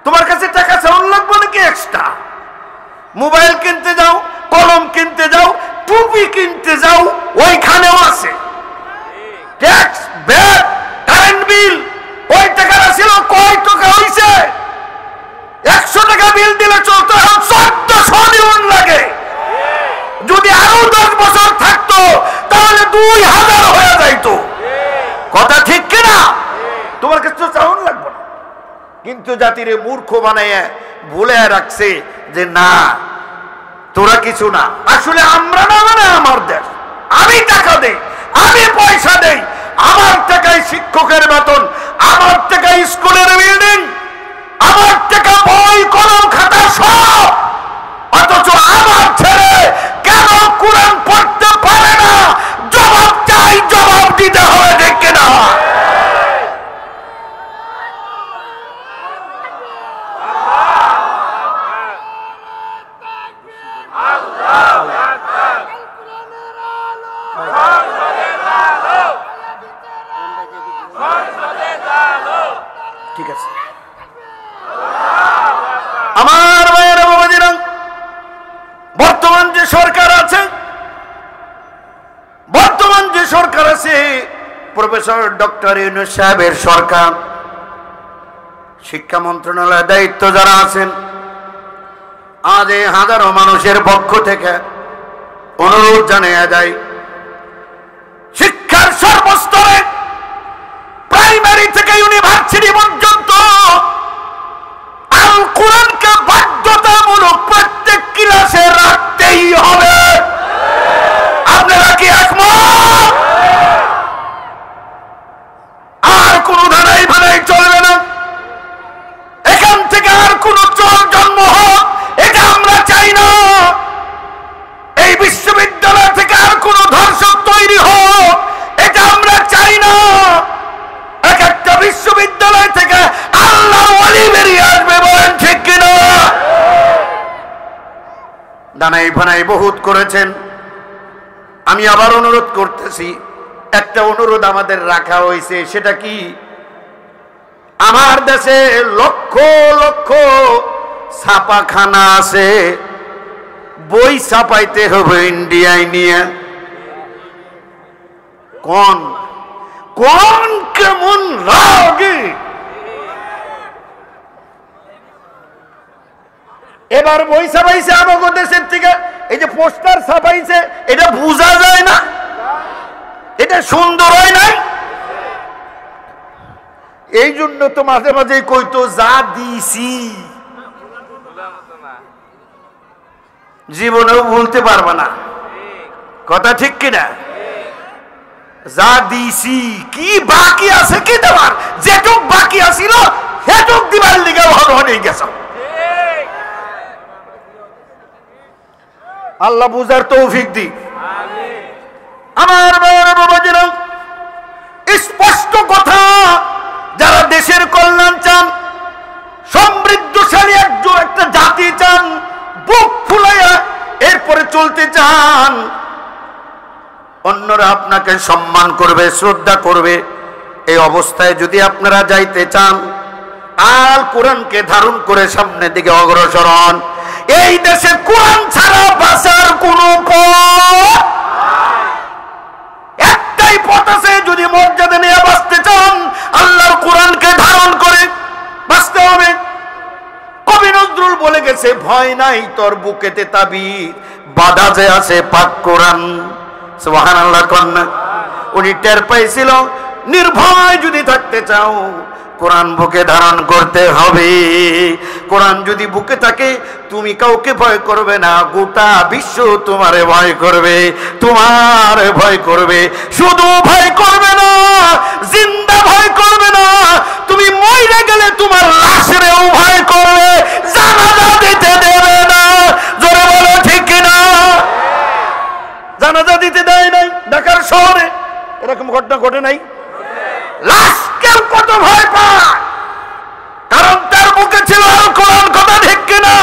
তোমার কাছে টাকা চাউন লাগবো নাকি এক্সট্রা? মোবাইল কিনতে যাও, কলম কিনতে যাও, টুপি কিনতে যাও, ওইখানেও আছে ট্যাক্স, ভ্যাট, কারেন্ট বিল। ওই টাকাটা ছিল কয় টাকা হইছে? 100 টাকা বিল দিলে চলতো, এখন 1400 ইউনিট লাগে। যদি আরো 10 বছর থাকতো তাহলে 2000 হয়ে যাইতো, কথা ঠিক কিনা? তোমার কাছে তো চাউন লাগবে না, কিন্তু জাতিরে মূর্খ বানাইয়া ভুলে রাখছে যে না তোরা কিছু না। আসলে আমরা না, মানে আমার দেশ। আমি টাকা দেই, আমি পয়সা দেই, আমার টাকায় শিক্ষকের বেতন, আমার টাকায় স্কুলের বিল্ডিং, আমার টাকা বই কলম খাতা সব। অথচ আমার ছেলে কেন কোরআন পড়তে পারে না? জবাব চাই, জবাব দিতে হবে, ঠিক কিনা? ঠিক আছে আমার ভাইয়েরা বাবাজিরা, বর্তমান যে সরকার আছে, প্রফেসর ডক্টর ইউনূস সাহেবের সরকার, শিক্ষা মন্ত্রণালয়ের দায়িত্ব যারা আছেন, আজ এই হাজারো মানুষের পক্ষ থেকে অনুরোধ জানিয়ে যায়, শিক্ষার সর্বস্তরে প্রাইমারি থেকে ইউনিভার্সিটি পর্যন্ত আল কোরআনকে বাধ্যতামূলক প্রত্যেক ক্লাসে রাখতেই হবে। আপনারা কি একমত? আর কোন ধারাই ভাড়াই চলবে না। এখান থেকে আর কোন চোর জন্ম হোক, এটা দানাই ফানাই বহুত করেছেন। আমি আবার অনুরোধ করতেছি, একটা অনুরোধ আমাদের রাখা হয়েছে, সেটা কি, আমার দেশে লক্ষ লক্ষ ছাপাখানা আছে, বই ছাপাইতে হবে ইন্ডিয়ায় নিয়ে। কোন কোন কেমন লাগে এবার বই ছাপাইছে আমাদের দেশের থেকে, এই যে পোস্টার ছাপাইছে, এটা বোঝা যায় না, এটা সুন্দর হয় নাই। এই জন্য তো মাঝে মাঝে কইতো যা দিছি জীবনেও ভুলতে পারবা না, কথা ঠিক কিনা? যা দিছি কি বাকি আছে কি দেওয়ার, যেটুক বাকি আছিল সেটুক দিবার লিগে হয়ে গেছে। আল্লাহ বুঝার তৌফিক দি। আমার বাবাজিরা, স্পষ্ট কথা, যারা দেশের কল্যাণ চান, সমৃদ্ধশালী একটা জাতি চান, বুক ফুলাইয়া এরপরে চলতে চান, অন্যরা আপনাকে সম্মান করবে, শ্রদ্ধা করবে, এই অবস্থায় যদি আপনারা যাইতে চান, আল কোরআনকে ধারণ করে সামনের দিকে অগ্রসর হন। এই দেশে কোরআন ছাড়া বাঁচার কোন পথ, একটাই পথ আছে। যদি মর্যাদা নিয়ে বাঁচতে চান, আল্লাহর কোরআনকে ধারণ করে বাঁচতে হবে। কবি নজরুল বলে গেছে, ভয় নাই তোর বুকেতে তাবির, বাধা যে আছে পাক কোরআন। সুবহানাল্লাহ কন্যা। উনি টের পাইছিল, নির্ভয় যদি থাকতে চাও কোরআন বুকে ধারণ করতে হবে। কোরআন যদি বুকে থাকে, তুমি কাউকে ভয় করবে না, গোটা বিশ্ব তোমারে ভয় করবে, তোমার ভয় করবে। শুধু ভয় করবে না, জিন্দা ভয় করবে না, তুমি মরে গেলে তোমার লাশেরও ভয় করবে, জানাজা দিতে দেবে না। জোরে বলো ঠিক কিনা? জানাজা দিতে দেয় নাই ঢাকার শহরে, এরকম ঘটনা ঘটে নাই? লাশকেও কত ভয় পায়, কারণ তার বুকে ছিল আল কোরআন, কথা ঠিক কিনা?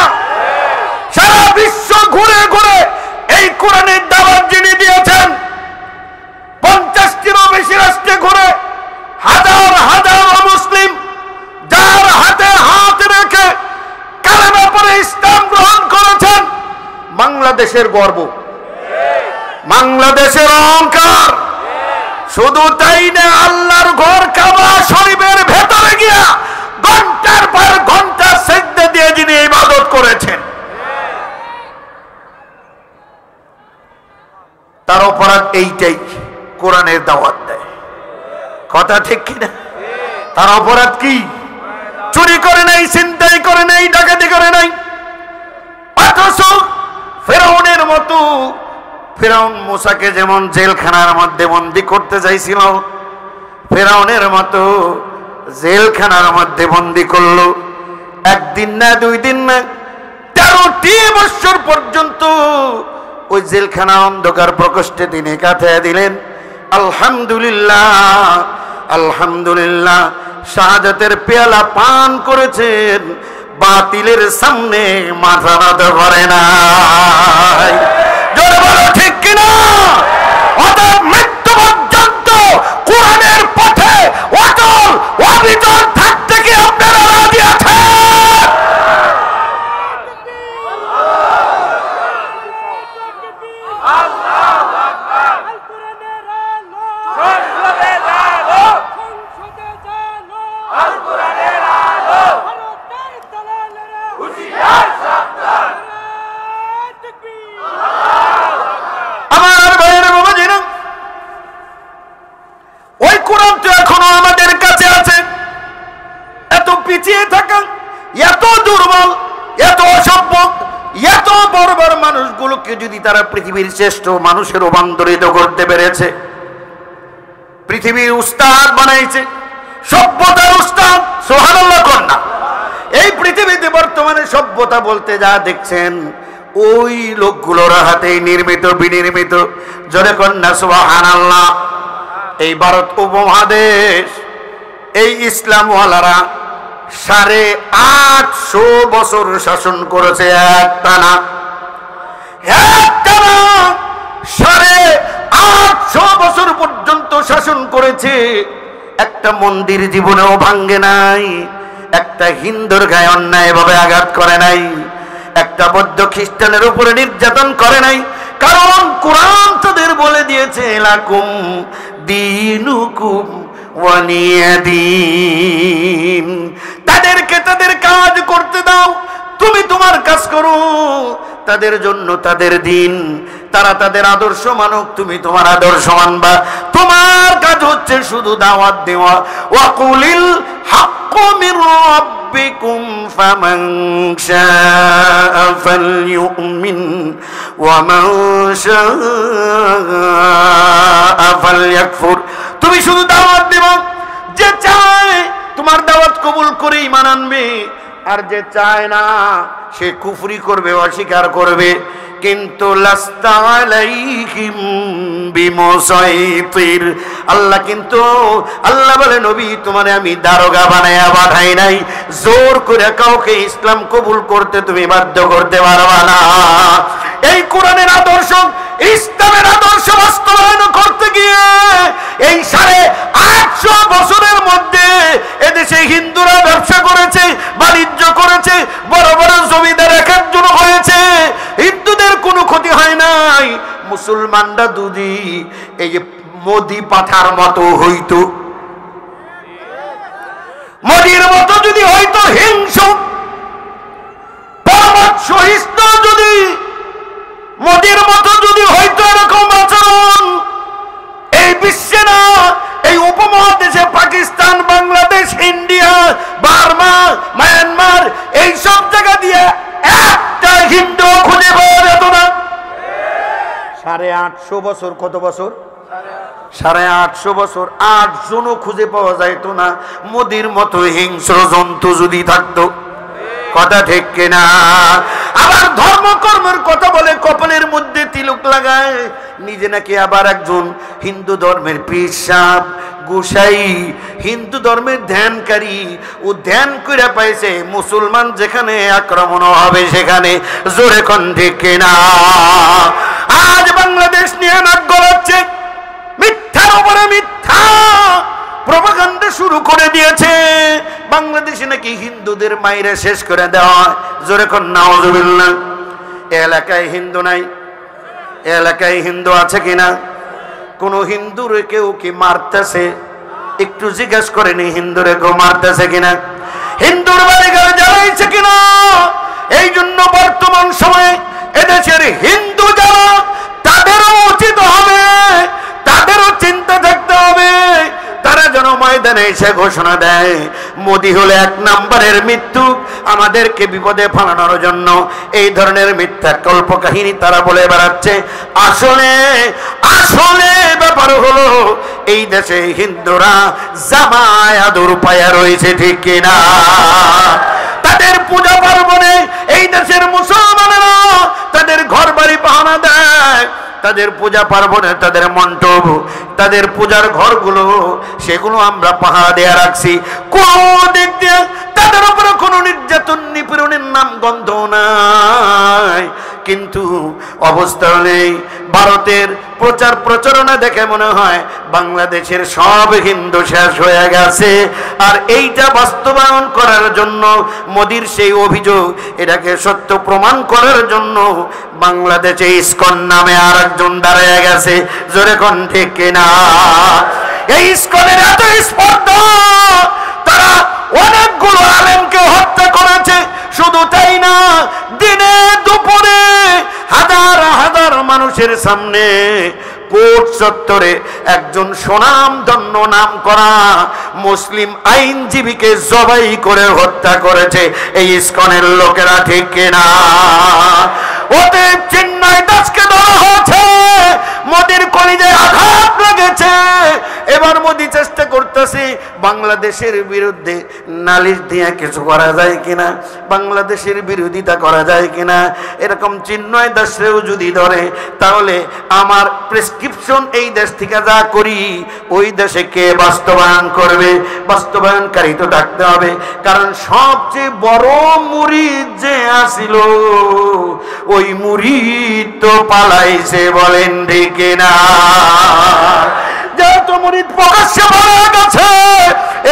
সারা বিশ্ব ঘুরে ঘুরে এই কোরআনের দাওয়াত যিনি দিয়েছেন, 50টিরও বেশি রাষ্ট্রে ঘুরে হাজার হাজার মুসলিম যার হাতে হাত রেখে কালেমা পড়ে ইসলাম গ্রহণ করেছেন, বাংলাদেশের গর্ব, বাংলাদেশের অহংকার। শুধু তাই না, আল্লাহর ঘর কাবা শরীফের ভেতরে গিয়া ঘন্টার পর ঘন্টা সিজদা দিয়ে যিনি ইবাদত করেছেন, তার অপরাধ এইটাই, কোরআনের দাওয়াত দেয়, কথা ঠিক কিনা? তার অপরাধ কি? চুরি করে নাই, ছিনতাই করে নাই, ডাকাতি করে নাই। অথচ ফেরাউনের মতো, ফেরাউন মুসাকে যেমন জেলখানার মধ্যে বন্দী করতে চাইছিল, ফেরাউনের মতো জেলখানার মধ্যে বন্দী করলো। একদিন না, 2 দিন না, 13টি বছর পর্যন্ত ওই জেলখানা অন্ধকার প্রকোষ্ঠে তিনি কাটিয়ে দিলেন। আলহামদুলিল্লাহ, আলহামদুলিল্লাহ, শাহাদাতের পেয়ালা পান করেছেন, বাতিলের সামনে মাথা নত করে নাই। জোরে বলো ঠিক কিনা? অতএব মৃত্যু পর্যন্ত কোরআনের পথে অটল অবিচল থাকতে কি আপনারা রাজি আছেন? যদি তারা পৃথিবীর শ্রেষ্ঠ মানুষের রূপান্তরিত করতে পেরেছে, পৃথিবীর উস্তাদ বানাইছে, সভ্যতার উস্তাদ, সুবহানাল্লাহ কন্যা। এই পৃথিবীতে বর্তমানে সভ্যতা বলতে যা দেখছেন, ওই লোকগুলোর হাতেই নির্মিত বিনির্মিত। জোরে কন্যা সুবহানাল্লাহ। এই ভারত উপমহাদেশ, এই ইসলামওয়ালারা 850 বছর শাসন করেছে একটানা। শাসন করেছে, একটা মন্দির জীবনেও ভাঙ্গে নাই, একটা হিন্দুর গায়ে অন্যায়ভাবে আঘাত করে নাই, একটা বৌদ্ধ খ্রিস্টানের উপরে নির্যাতন করে নাই। কারণ কোরআন তাদের বলে দিয়েছে লাকুম দীনুকুম ওয়ালিয়া দীন, তাদেরকে তাদের কাজ করতে দাও, তুমি তোমার কাজ করো, তাদের জন্য তাদের দিন, তারা তাদের আদর্শ মানুক, তুমি তোমার আদর্শ মানবা। তোমার কাজ হচ্ছে শুধু দাওয়াত দেওয়া। ওয়াকুলিল হাক্কু মির রাব্বিকুম ফামান শাআ ফালইউমিন ওয়া মান শাআ ফালইয়াকফুর। তুমি শুধু দাওয়াত দিবা, যে চায় তোমার দাওয়াত কবুল করে ঈমান আনবে, আর যে চায় না সে কুফরি করবে, অস্বীকার করবে। কিন্তু লাস্তা আলাইহিম বিমুসাইতির, আল্লাহ কিন্তু আল্লাহ বলে নবী তোমারে আমি দারোগা বানায়া পাঠাই নাই, জোর করে কাউকে ইসলাম কবুল করতে তুমি বাধ্য করতে পারবা না। এই কোরআনের আদর্শ, ইসলামের আদর্শ বাস্তবায়ন করতে গিয়ে এই 850 বছরের মধ্যে এদেশে হিন্দুরা ব্যবসা করেছে, বাণিজ্য করেছে, বড় বড় জমিদার এক একজন হয়েছে, হিন্দুদের কোনো ক্ষতি হয় নাই। মুসলমানরা যদি এই যে মোদি পাঠার মতো হইতো, মোদির মতো যদি হইতো, হিংস্র সহিষ্ণু যদি মোদির মতো যদি হইতো এরকম আচরণ, এই বিশ্বে না, এই উপমহাদেশে Pakistan, Bangladesh, India, Burma, Myanmar, এই সব জায়গা দিয়ে একটা হিন্দু খুঁজে পাওয়া যেত না। 850 বছর, কত বছর? 850 বছর 8 জনও খুঁজে পাওয়া যাইত না মোদির মতো হিংস্র জন্তু যদি থাকতো। কথা ঠিক কিনা? আবার ধর্মকর্মের কথা বলে, কপালের মধ্যে তিলক লাগায়, নিজে নাকি আবার একজন হিন্দু ধর্মের পীর সাহেব, গোসাই, হিন্দু ধর্মের ধ্যানকারী। ও ধ্যান করে পাইছে মুসলমান যেখানে আক্রমণ হবে সেখানে। জোরে কোন ঠিক কিনা? আজ বাংলাদেশ নিয়ে নাক গলাচ্ছে, মিথ্যার উপরে মিথ্যা প্রপাগান্ডা শুরু করে দিয়েছে। বাংলাদেশে নাকি হিন্দুদের মাইরে শেষ করে দেওয়া হয়। জোরে কোন নাউজুবিল্লাহ। এলাকায় হিন্দু নাই, এলাকায় হিন্দু আছে কিনা? কোন হিন্দুরে কেউ কি মারতেছে? একটু জিজ্ঞাসা করেনি হিন্দুরে কেউ মারতেছে কিনা, হিন্দুর বাড়ি ঘরে জ্বালাইছে কিনা? এই জন্য বর্তমান সময়ে এদেশের হিন্দু যারা, তাদেরও উচিত হবে, তাদেরও চিন্তা থাকতে হবে, তারা যেন ময়দানে এসে ঘোষণা দেয় মোদি হলে 1 নম্বরের মৃত্যু। আমাদেরকে বিপদে ফেলানোর জন্য এই ধরনের মিথ্যা কল্প কাহিনী তারা বলে বেড়াচ্ছে। আসলে আসলে ব্যাপার হলো এই দেশে হিন্দুরা জামায় আদর পায়া রয়েছে, ঠিক কিনা? তাদের পূজা পার্বণে এই দেশের মুসলমানেরা তাদের ঘর বাড়ি পাহারা দেয়, তাদের পূজা পার্বণে তাদের মণ্ডপ, তাদের পূজার ঘরগুলো, সেগুলো আমরা পাহারা দেয়া রাখছি। কোন দিক দিয়ে তাদের উপরে কোনো নির্যাতন নিপীড়নের নাম গন্ধ নাই। কিন্তু অবস্থা নেই, ভারতের প্রচার প্রচারণা দেখে মনে হয় বাংলাদেশের সব হিন্দু শেষ হয়ে গেছে। আর এইটা বাস্তবায়ন করার জন্য মোদির সেই অভিযোগ, এটাকে সত্য প্রমাণ করার জন্য বাংলাদেশে ইসকন নামে আর একজন দাঁড়িয়ে গেছে। জোরে কোন ঠিক কিনা? এই ইসকনের এত স্পর্ধা, তারা অনেকগুলো আলেমকে হত্যা করেছে। শুধু তাই না, দিনে দুপুরে হাজার হাজার মানুষের সামনে কোর্ট চত্বরে একজন সুনামধন্য নাম করা মুসলিম আইনজীবীকে জবাই করে হত্যা করেছে এই ইসকনের লোকেরা, ঠিক কিনা? অতএব চিন্ময় দাসকে ধরা হয়েছে, মোদির কলিজায় আঘাত লেগেছে। এবার মোদি চেষ্টা করতেছে বাংলাদেশের বিরুদ্ধে নালিশ দিয়ে কিছু করা যায় কিনা, বাংলাদেশের বিরোধিতা করা যায় কিনা। এরকম চিন্ময় দাসরেও যদি ধরে, তাহলে আমার প্রেসক্রিপশন এই দেশ থেকে যা করি ওই দেশে কে বাস্তবায়ন করবে? বাস্তবায়নকারী তো ডাকতে হবে। কারণ সবচেয়ে বড় মুরিদ যে আসিল, ওই মুরিদ তো পালাইছে, বলেন ঠিক না? যেহেতু মুরিদ প্রকাশ্যে বলে গেছে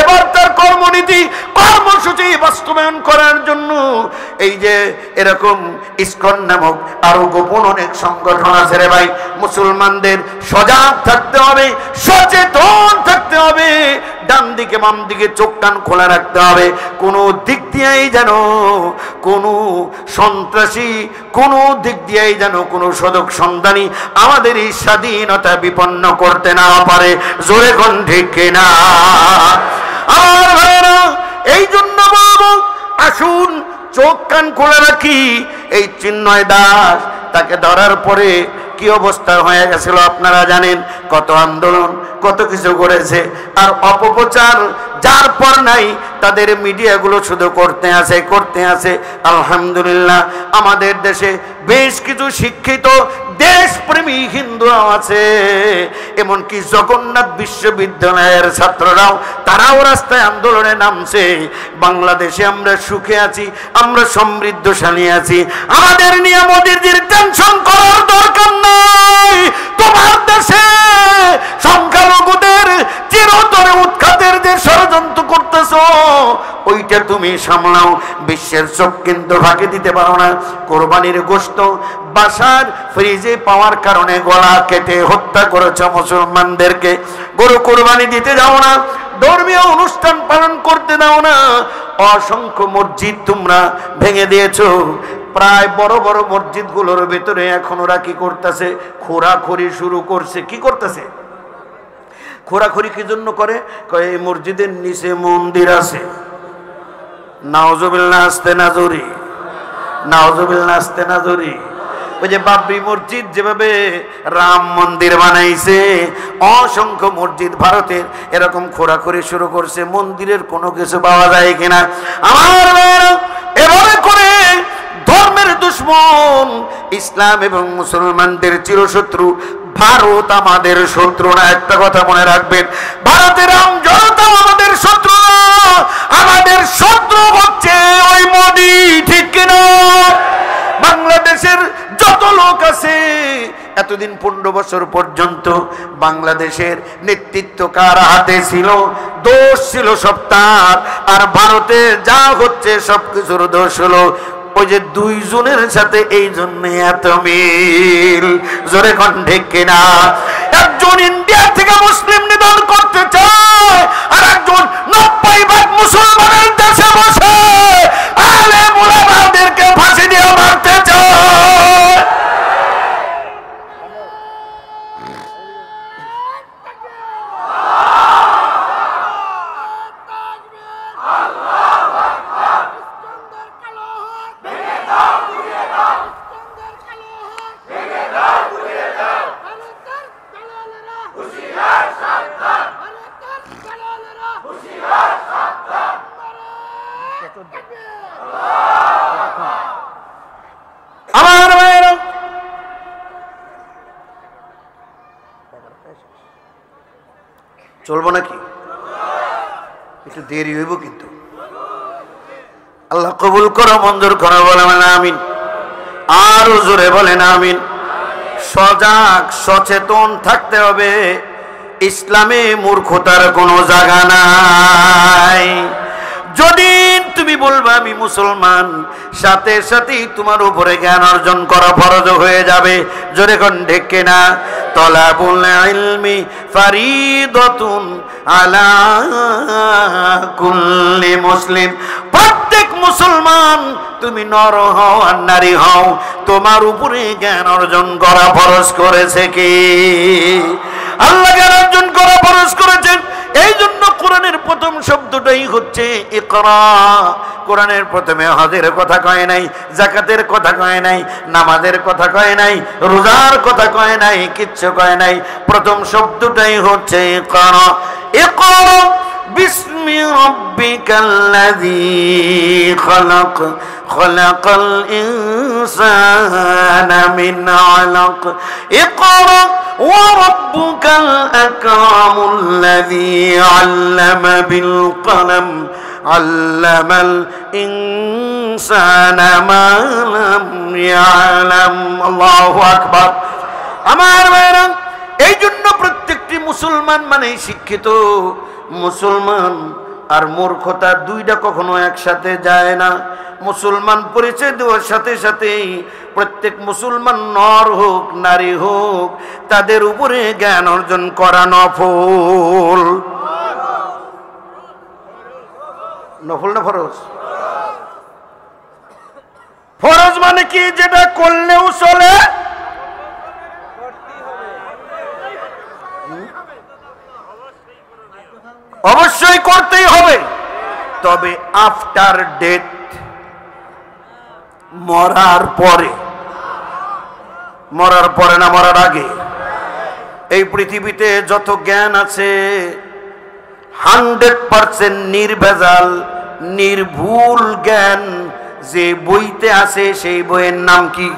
এবার তার কর্মনীতি কর্মসূচি বাস্তবায়ন করার জন্য এই যে এরকম ইসকন নামক আরো গোপন অনেক সংগঠন আছে রে ভাই। মুসলমানদের সজাগ থাকতে হবে, সচেতন থাকতে হবে, ডান দিকে বাম দিকে চোখ কান খোলা রাখতে হবে। কোনো দিক দিয়েই যেন কোনো সন্ত্রাসী, কোনো দিক দিয়েই যেন কোনো সদক সন্ধানী আমাদের এই স্বাধীনতা বিপন্ন করতে না পারে। জোরে কোন ঠিক কিনা? আমার ভাইরা, এই জন্য বলবো আসুন চোখ কান খোলা রাখি। এই চিন্ময় দাস তাকে ধরার পরে কি অবস্থা হয়ে গেছিল আপনারা জানেন। কত আন্দোলন, কত কিছু করেছে, আর অপপ্রচার যার পর নাই তাদের মিডিয়াগুলো শুধু করতে আছে। আলহামদুলিল্লাহ আমাদের দেশে বেশ কিছু শিক্ষিত দেশপ্রেমী হিন্দুরাও আছে, এমনকি জগন্নাথ বিশ্ববিদ্যালয়ের ছাত্ররাও তারাও রাস্তায় আন্দোলনে নামছে। বাংলাদেশে আমরা সুখে আছি, আমরা সমৃদ্ধশালী আছি, আমাদের নিয়ে মোদিজির টেনশন করার দরকার নাই। তোমার দেশে সংখ্যালঘুদের চিরতরে উৎখাতের যে ষড়যন্ত্র করতেছো ওইটা তুমি সামলাও। বিশ্বের চোখ কিন্তু ফাঁকি দিতে পারো না। কোরবানির গোশত বাসার ফ্রিজে পাওয়ার কারণে গলা কেটে হত্যা করেছ মুসলমানদেরকে। গরু কোরবানি দিতে যাও না, ধর্মীয় অনুষ্ঠান পালন করতে দাও না। অসংখ্য মসজিদ তোমরা ভেঙে দিয়েছো। প্রায় বড় বড় মসজিদগুলোর ভেতরে এখন ওরা কি করতেছে? খোরাখুরি শুরু করছে। কি করতেছে? খোরাখুরি কি জন্য করে? কয় এই মসজিদের নিচে মন্দির আছে। নাউজুবিল্লাহ, আস্তে না জোরে, নাউজুবিল্লাহ, আস্তে না জোরে। ওই যে বাবরি মসজিদ যেভাবে রাম মন্দির বানাইছে, অসংখ্য মসজিদ ভারতের এরকম খোরাখুরি শুরু করছে মন্দিরের কোনো কিছু পাওয়া যায় কিনা। আমার এভাবে করে ধর্মের দুশ্মন, ইসলাম এবং মুসলমানদের চিরশত্রু ভারত আমাদের শত্রু না। একটা কথা মনে রাখবেন, ভারতের আম জনতা আমাদের শত্রু না, আমাদের শত্রু হচ্ছে ওই মোদি। ঠিক কিনা? বাংলাদেশের যত লোক আছে এতদিন 15 বছর পর্যন্ত বাংলাদেশের নেতৃত্ব কার হাতে ছিল? দোষ ছিল সব তার। আর ভারতে যা হচ্ছে সবকিছুর দোষ হলো ওই যে 2 জনের সাথে। এই জন্য এত মিল। জোরে কোন ঠিক কিনা? একজন ইন্ডিয়া থেকে মুসলিম নিধন করতে চায়, আর একজন 90% মুসলমানের দেশে বসে আলেম উলামাদেরকে ফাঁসি দিয়ে মারতে চায়। আমার ভাইয়েরা, চলবো নাকি? একটু দেরি হইব কিন্তু। আল্লাহ কবুল করো, মঞ্জুর করো, বলেন আমিন। আরো জোরে বলেন আমিন। সজাগ সচেতন থাকতে হবে। ইসলামে মূর্খতার কোনো জায়গা নাই। যদি তুমি বলবা আমি মুসলমান, সাথে সাথেই তোমার উপরে জ্ঞান অর্জন করা ফরজ হয়ে যাবে। জোরে কোন ঠিক কিনা? তলাবুল ইলমি ফারিদাতুন আলা কুল্লি মুসলিম। প্রত্যেক মুসলমান, তুমি নর হও আর নারী হও, তোমার উপরে জ্ঞান অর্জন করা ফরজ করেছে কি? আল্লাহ জ্ঞান অর্জন করা ফরজ করেছেন। এই জন্য কোরআনের প্রথম শব্দটাই হচ্ছে ইকরা। কোরআনের প্রথমে হজের কথা কয় নাই, যাকাতের কথা কয় নাই, নামাজের কথা কয় নাই, রোজার কথা কয় নাই, কিচ্ছু কয় নাই। প্রথম শব্দটাই হচ্ছে ইকরা। ইকরা বিসমি রাব্বিকাল্লাযী খালাক, খালাকাল ইনসানা মিন আলাক। ইকরা ওয়া রাব্বুকাল আকরামুল্লাযী আল্লামা বিল কলম, আল্লামাল ইনসানা মা লাম ইয়ালাম। আল্লাহু আকবার। আমার ভাইরা, এই জন্য প্রত্যেকটি মুসলমান মানে শিক্ষিত। মুসলমান আর মূর্খতা দুইটা কখনো একসাথে যায় না। মুসলমান পরিচয় দেওয়ার সাথে সাথেই প্রত্যেক মুসলমান নর হোক নারী হোক তাদের উপরে জ্ঞান অর্জন করা নফল। নফল না ফরজ? ফরজ মানে কি? যেটা করলেও চলে, অবশ্যই করতেই হবে, তবে আফটার ডেথ, মরার পরে। মরার পরে না, মরার আগে। এই পৃথিবীতে যত জ্ঞান আছে 100% নির্ভেজাল নির্ভুল জ্ঞান যে বইতে আছে সেই বইয়ের নাম কি?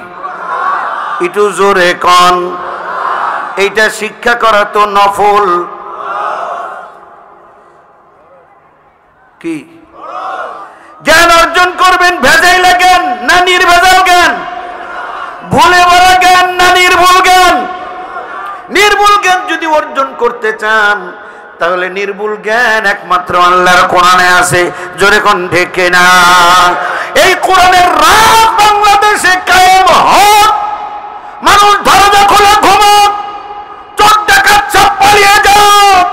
একটু জোরে কন। এইটা শিক্ষা করা তো নফল। কি জ্ঞান অর্জন করবেন? ভেজাইলা জ্ঞান না নির্ভেজাল জ্ঞান? ভুলে ভরা জ্ঞান না নির্ভুল জ্ঞান? নির্ভুল জ্ঞান যদি অর্জন করতে চান তাহলে নির্ভুল জ্ঞান একমাত্র আল্লাহর কোরআনে আছে। জোরে কোন ঠিক না? এই কোরআনের রাত বাংলাদেশে কায়েম হোক। মানুষ দরজা খোলা ঘুমাক, চোর ডাকাত সব পালিয়ে যাক,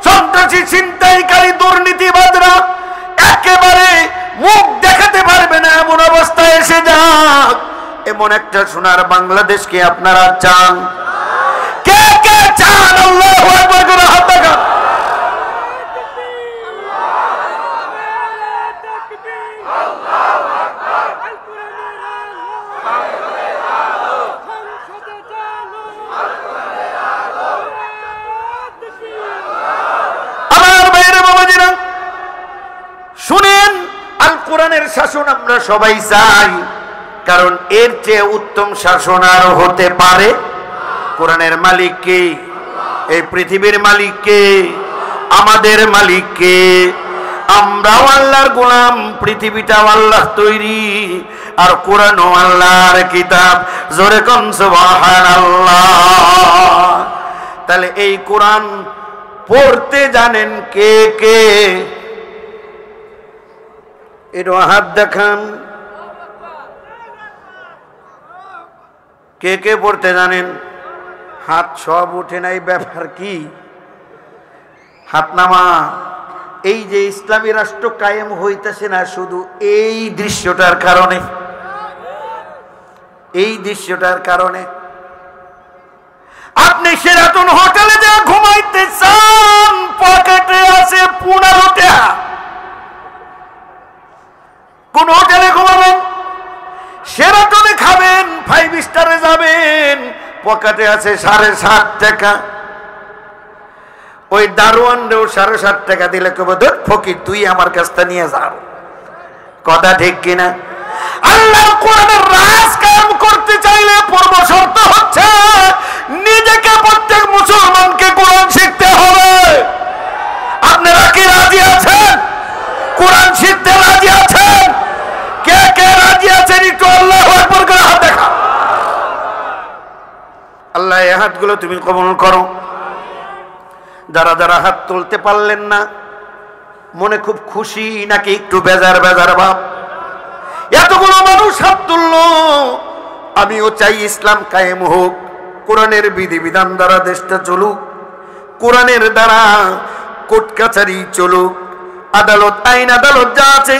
সন্ত্রাসী ছিনতাইকারী দুর্নীতিবাদরা একেবারে মুখ দেখাতে পারবে না এমন অবস্থায় এসে যাক। এমন একটা সোনার বাংলাদেশকে আপনারা চান? কে কে চান? আল্লাহু আকবার করে হাত দেখান। শুনেন, আল কোরআনের শাসন আমরা সবাই চাই, কারণ এর চেয়ে উত্তম শাসন আর হতে পারে? কোরআনের মালিক কে? এই পৃথিবীর মালিক কে? আমাদের মালিক কে? আমরাও আল্লাহর গোলাম, পৃথিবীটাও আল্লাহ তৈরি, আর কোরআনও আল্লাহর কিতাব। জোরে কোন সুবহানাল্লাহ। তাহলে এই কোরআন পড়তে জানেন কে কে? একটু হাত দেখান। কে কে পড়তে জানেন? হাত সব উঠে নাই, ব্যাপার কি? হাত নামা। এই যে ইসলামী রাষ্ট্র কায়েম হইতেছে না শুধু এই দৃশ্যটার কারণে, এই দৃশ্যটার কারণে। আপনি শেরাটন হোটেলে যা ঘুমাইতে চান, পকেটে আছে 15 টাকা। কোন হোটেলে ঘুমাবেন? শেরাটনে খাবেন, 5 স্টারে যাবেন, পকেটে আছে 7.5 টাকা। ওই দারোয়ানরেও 7.5 টাকা দিলে কবে ধর ফকির তুই আমার কাছটা নিয়ে যাও। কথা ঠিক কিনা? আল্লাহর কোরআনের রাজ কায়েম করতে চাইলে পূর্ব শর্ত হচ্ছে নিজেকে প্রত্যেক মুসলমানকে কোরআন শিখতে হবে। আপনারা কি রাজি আছেন? কোরআন শিখতে রাজি আছেন? কে কে রাজি আছেন? একটু আল্লাহু আকবার করে হাত দেখা। আল্লাহ এই হাতগুলো তুমি কবুল করো। যারা যারা হাত তুলতে পারলেন না, মনে খুব খুশি নাকি একটু বেজার বেজার ভাব? এতগুলো মানুষ হাত তুললো। আমিও চাই ইসলাম কায়েম হোক, কোরআনের বিধিবিধান দ্বারা দেশটা চলুক, কোরআনের দ্বারা কোর্ট কাছারি চলুক, আদালত আইন আদালত যা আছে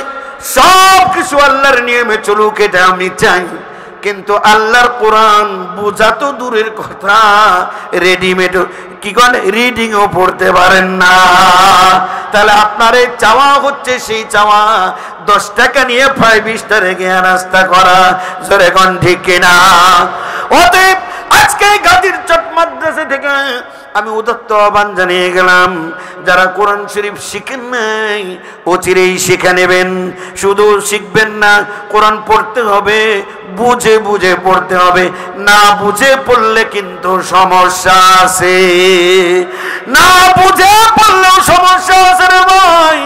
সব কিছু আল্লাহর নিয়মে চলুক, এটা আমি চাই। কিন্তু আল্লাহর কোরআন বোঝা তো দূরের কথা, রেডিমেড কি করে রিডিংও পড়তে পারেন না। তাহলে আপনার এই চাওয়া হচ্ছে সেই চাওয়া 10 টাকা নিয়ে 5 স্টারে গিয়ে নাস্তা করা। জোরে কোন ঠিক কিনা? অতএব আজকে গাজীর চট মাদ্রাসা থেকে আমি উদাত্ত আহ্বান জানিয়ে গেলাম, যারা কোরআন শরীফ শিখেন নাই অচিরেই শিখে নেবেন। শুধু শিখবেন না, কোরআন পড়তে হবে, বুঝে বুঝে পড়তে হবে। না বুঝে পড়লে কিন্তু সমস্যা আছে, না বুঝে পড়লেও সমস্যা আছে রে ভাই।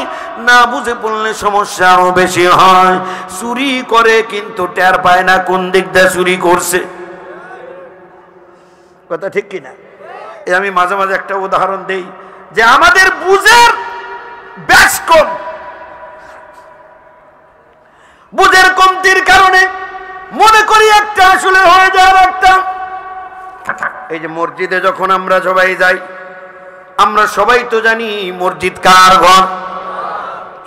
না বুঝে পড়লে সমস্যা আরো বেশি হয়। চুরি করে কিন্তু টের পায় না কোন দিক দিয়ে চুরি করছে। কথা ঠিক কিনা? আমি মাঝে মাঝে একটা উদাহরণ দেই যে আমাদের বুঝের ব্যাস কম, বুঝের কমতির কারণে মনে করি একটা আসলে হয়ে যাওয়ার একটা। এই যে মসজিদে যখন আমরা সবাই যাই, আমরা সবাই তো জানি মসজিদ কার ঘর,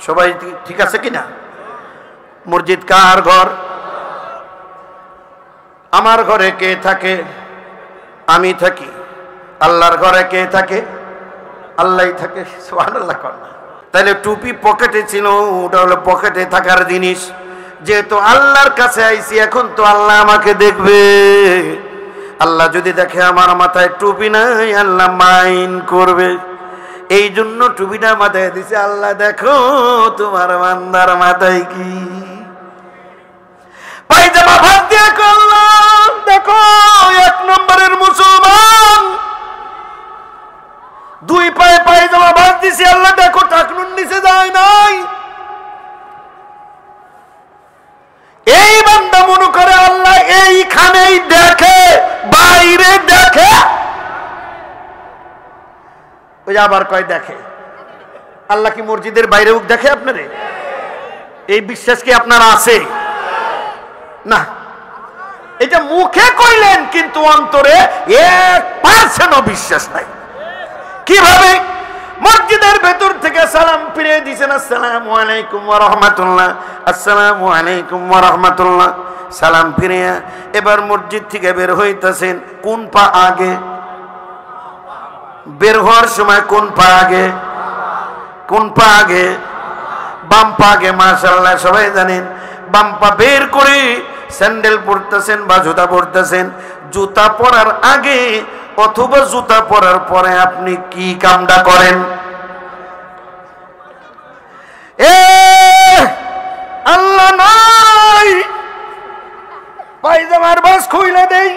সবাই ঠিক আছে কিনা? মসজিদ কার ঘর? আমার ঘরে কে থাকে? আমি থাকি। আল্লাহর ঘরে কে থাকে? আল্লাহই থাকে। সুবহানাল্লাহ। তাহলে টুপি পকেটে ছিল, ওটা হলো পকেটে থাকার জিনিস। যেহেতু আল্লাহর কাছে আইছি, এখন তো আল্লাহ আমাকে দেখবে। আল্লাহ যদি দেখে আমার মাথায় টুপি নাই, আল্লাহ মাইন করবে। এই জন্য টুপিটা মাথায় দিছে। আল্লাহ দেখো তোমার বান্দার মাথায় কি পায়জামা ভাত দিয়ে করলাম, দেখো 1 নম্বরের মুসলমান, 2 পায়ে পায়জামা ভাত দিছে। আল্লাহ দেখো টাকনুন নিচে যায় নাই। এই বান্দা মনে করে আল্লাহ এইখানেই দেখে, বাইরে দেখে। ওই আবার কয় দেখে। আল্লাহ কি মসজিদের বাইরেও দেখে আপনারে? এই বিশ্বাস কি আপনার আছে? না, এটা মুখে কইলেন কিন্তু অন্তরে 1% বিশ্বাস নাই। কিভাবে? মসজিদের ভেতর থেকে সালাম ফিরিয়ে দিয়েছেন, আসসালামু আলাইকুম ওয়া রাহমাতুল্লাহ, আসসালামু আলাইকুম ওয়া রাহমাতুল্লাহ, সালাম ফিরিয়ে এবার মসজিদ থেকে বের হইতেছেন। কোন পা আগে? বের হওয়ার সময় কোন পা আগে? কোন পা আগে? বাম পা আগে। মাশাআল্লাহ, সবাই জানেন বাম পা বের করে স্যান্ডেল পরতেছেন বা জুতা পরতেছেন। জুতা পরার আগে অথবা জুতা পরার পরে আপনি কি কামটা করেন? আল্লাহ নাই, পায়জামার বাস খুইলা দেই।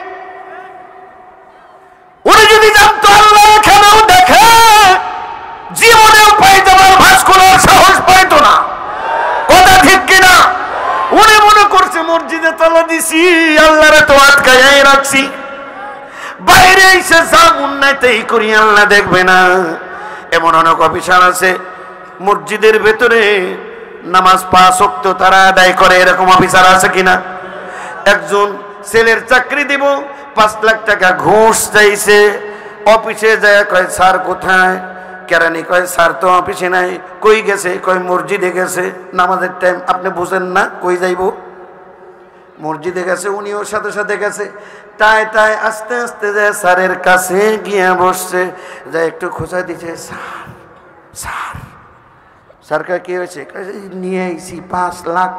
উনি যদি জানতো আল্লাহ এখানেও দেখে, জীবনেও পায়জামার ভাস খোলার সাহস পাইতো না। কথা ঠিক কিনা? উনি মনে করছে মসজিদে তালা দিছি, আল্লাহরে তো আটকায় রাখছি, বাইরে এসে যা উন্নয়তেই করি আল্লাহ দেখবে না। এমন অনেক অফিসার আছে মসজিদের ভেতরে নামাজ 5 ওয়াক্ত তারা আদায় করে, এরকম অফিসার আছে কিনা? একজন ছেলের চাকরি দিব, 5 লাখ টাকা ঘুষ চাইছে। অফিসে যায়, কয় স্যার কোথায়? কেরানি কয় স্যার তো অফিসে নাই। কই গেছে? কয় মসজিদে গেছে। নামাজের টাইম আপনি বুঝেন না, কই যাইব? মসজিদে গেছে। উনি ওর সাথে সাথে গেছে। তাই তাই আস্তে আস্তে যায় স্যারের কাছে গিয়ে বসছে, যায় একটু খোঁচা দিচ্ছে। স্যার স্যার স্যারকে কি হয়েছে? নিয়ে আইছি 5 লাখ।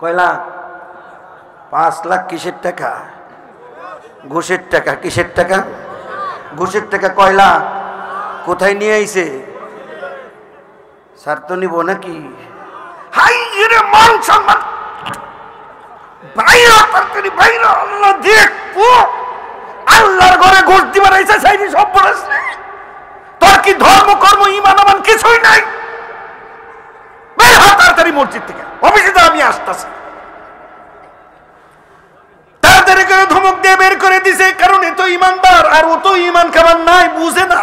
কয় লাখ? 5 লাখ। কিসের টাকা? ঘুষের টাকা। কিসের টাকা? ঘুষের টাকা। কয় লাখ? কোথায় নিয়ে আইছে? স্যার তো নিব নাকি? হাই রে মান সম্মান, বাইরে তরকারি বাইরে। আল্লাহ দেখবো, আল্লাহর ঘরে ঘুষ দিবার আইছে। সাইনি সব বলেছ, তোর কি ধর্ম কর্ম ইমান আমান কিছুই নাই? বের হ তাড়াতাড়ি মসজিদ থেকে, অফিসে যা, আমি আসতেছি। তাড়াতাড়ি করে ধমক দিয়ে বের করে দিছে, কারণ এ তো ইমানদার আর ও তো ইমান খাবার নাই, বুঝে না,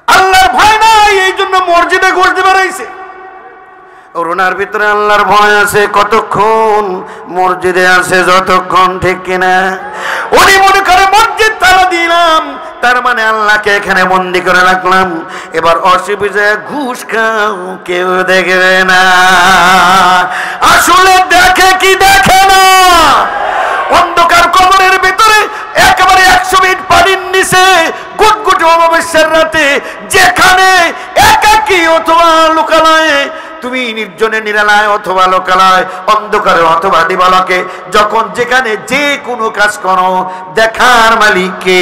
আল্লাহর ভয় নাই, এই জন্য মসজিদে ঘুষ দিবার আইছে। ওনার ভিতরে আল্লাহর ভয় আছে কতক্ষণ? মসজিদে আছে যতক্ষণ, ঠিক কিনা? উনি মনে করে মসজিদ তালা দিলাম, তার মানে আল্লাহকে এখানে বন্দি করে রাখলাম, এবার অসুবিধায় ঘুষ খাও, কেউ দেখবে না। আসলে দেখে কি দেখে না? অন্ধকার কবরের ভিতরে একেবারে 100 মিনিট পানির নিচে গুটগুটে অমাবস্যার রাতে, যেখানে একাকী অথবা লোকালয়ে, তুমি নির্জনে নিরালায় অথবা লোকালয়, অন্ধকারে অথবা দিবালকে, যখন যেখানে যে কোনো কাজ করো, দেখার মালিককে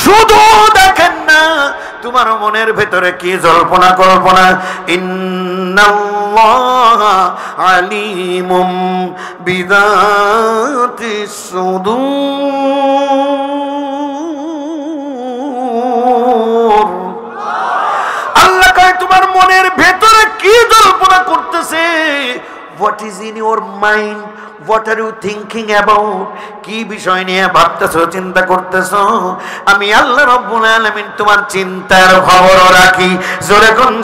শুধু দেখেন না, তোমার মনের ভেতরে কি জল্পনা কল্পনা। ইন্নাল্লাহা আলিমুম বিযাতিস সুদূর। আল্লাহ কয় তোমার মনের ভেতরে কি জল্পনা করতেছে, what is in your mind, what are you thinking about, কি বিষয় নিয়ে ভাবতেছো, চিন্তা করতেছো। আমি আল্লাহ রাব্বুল আলামিন তোমার চিন্তার খবরও রাখি। জোরে কোন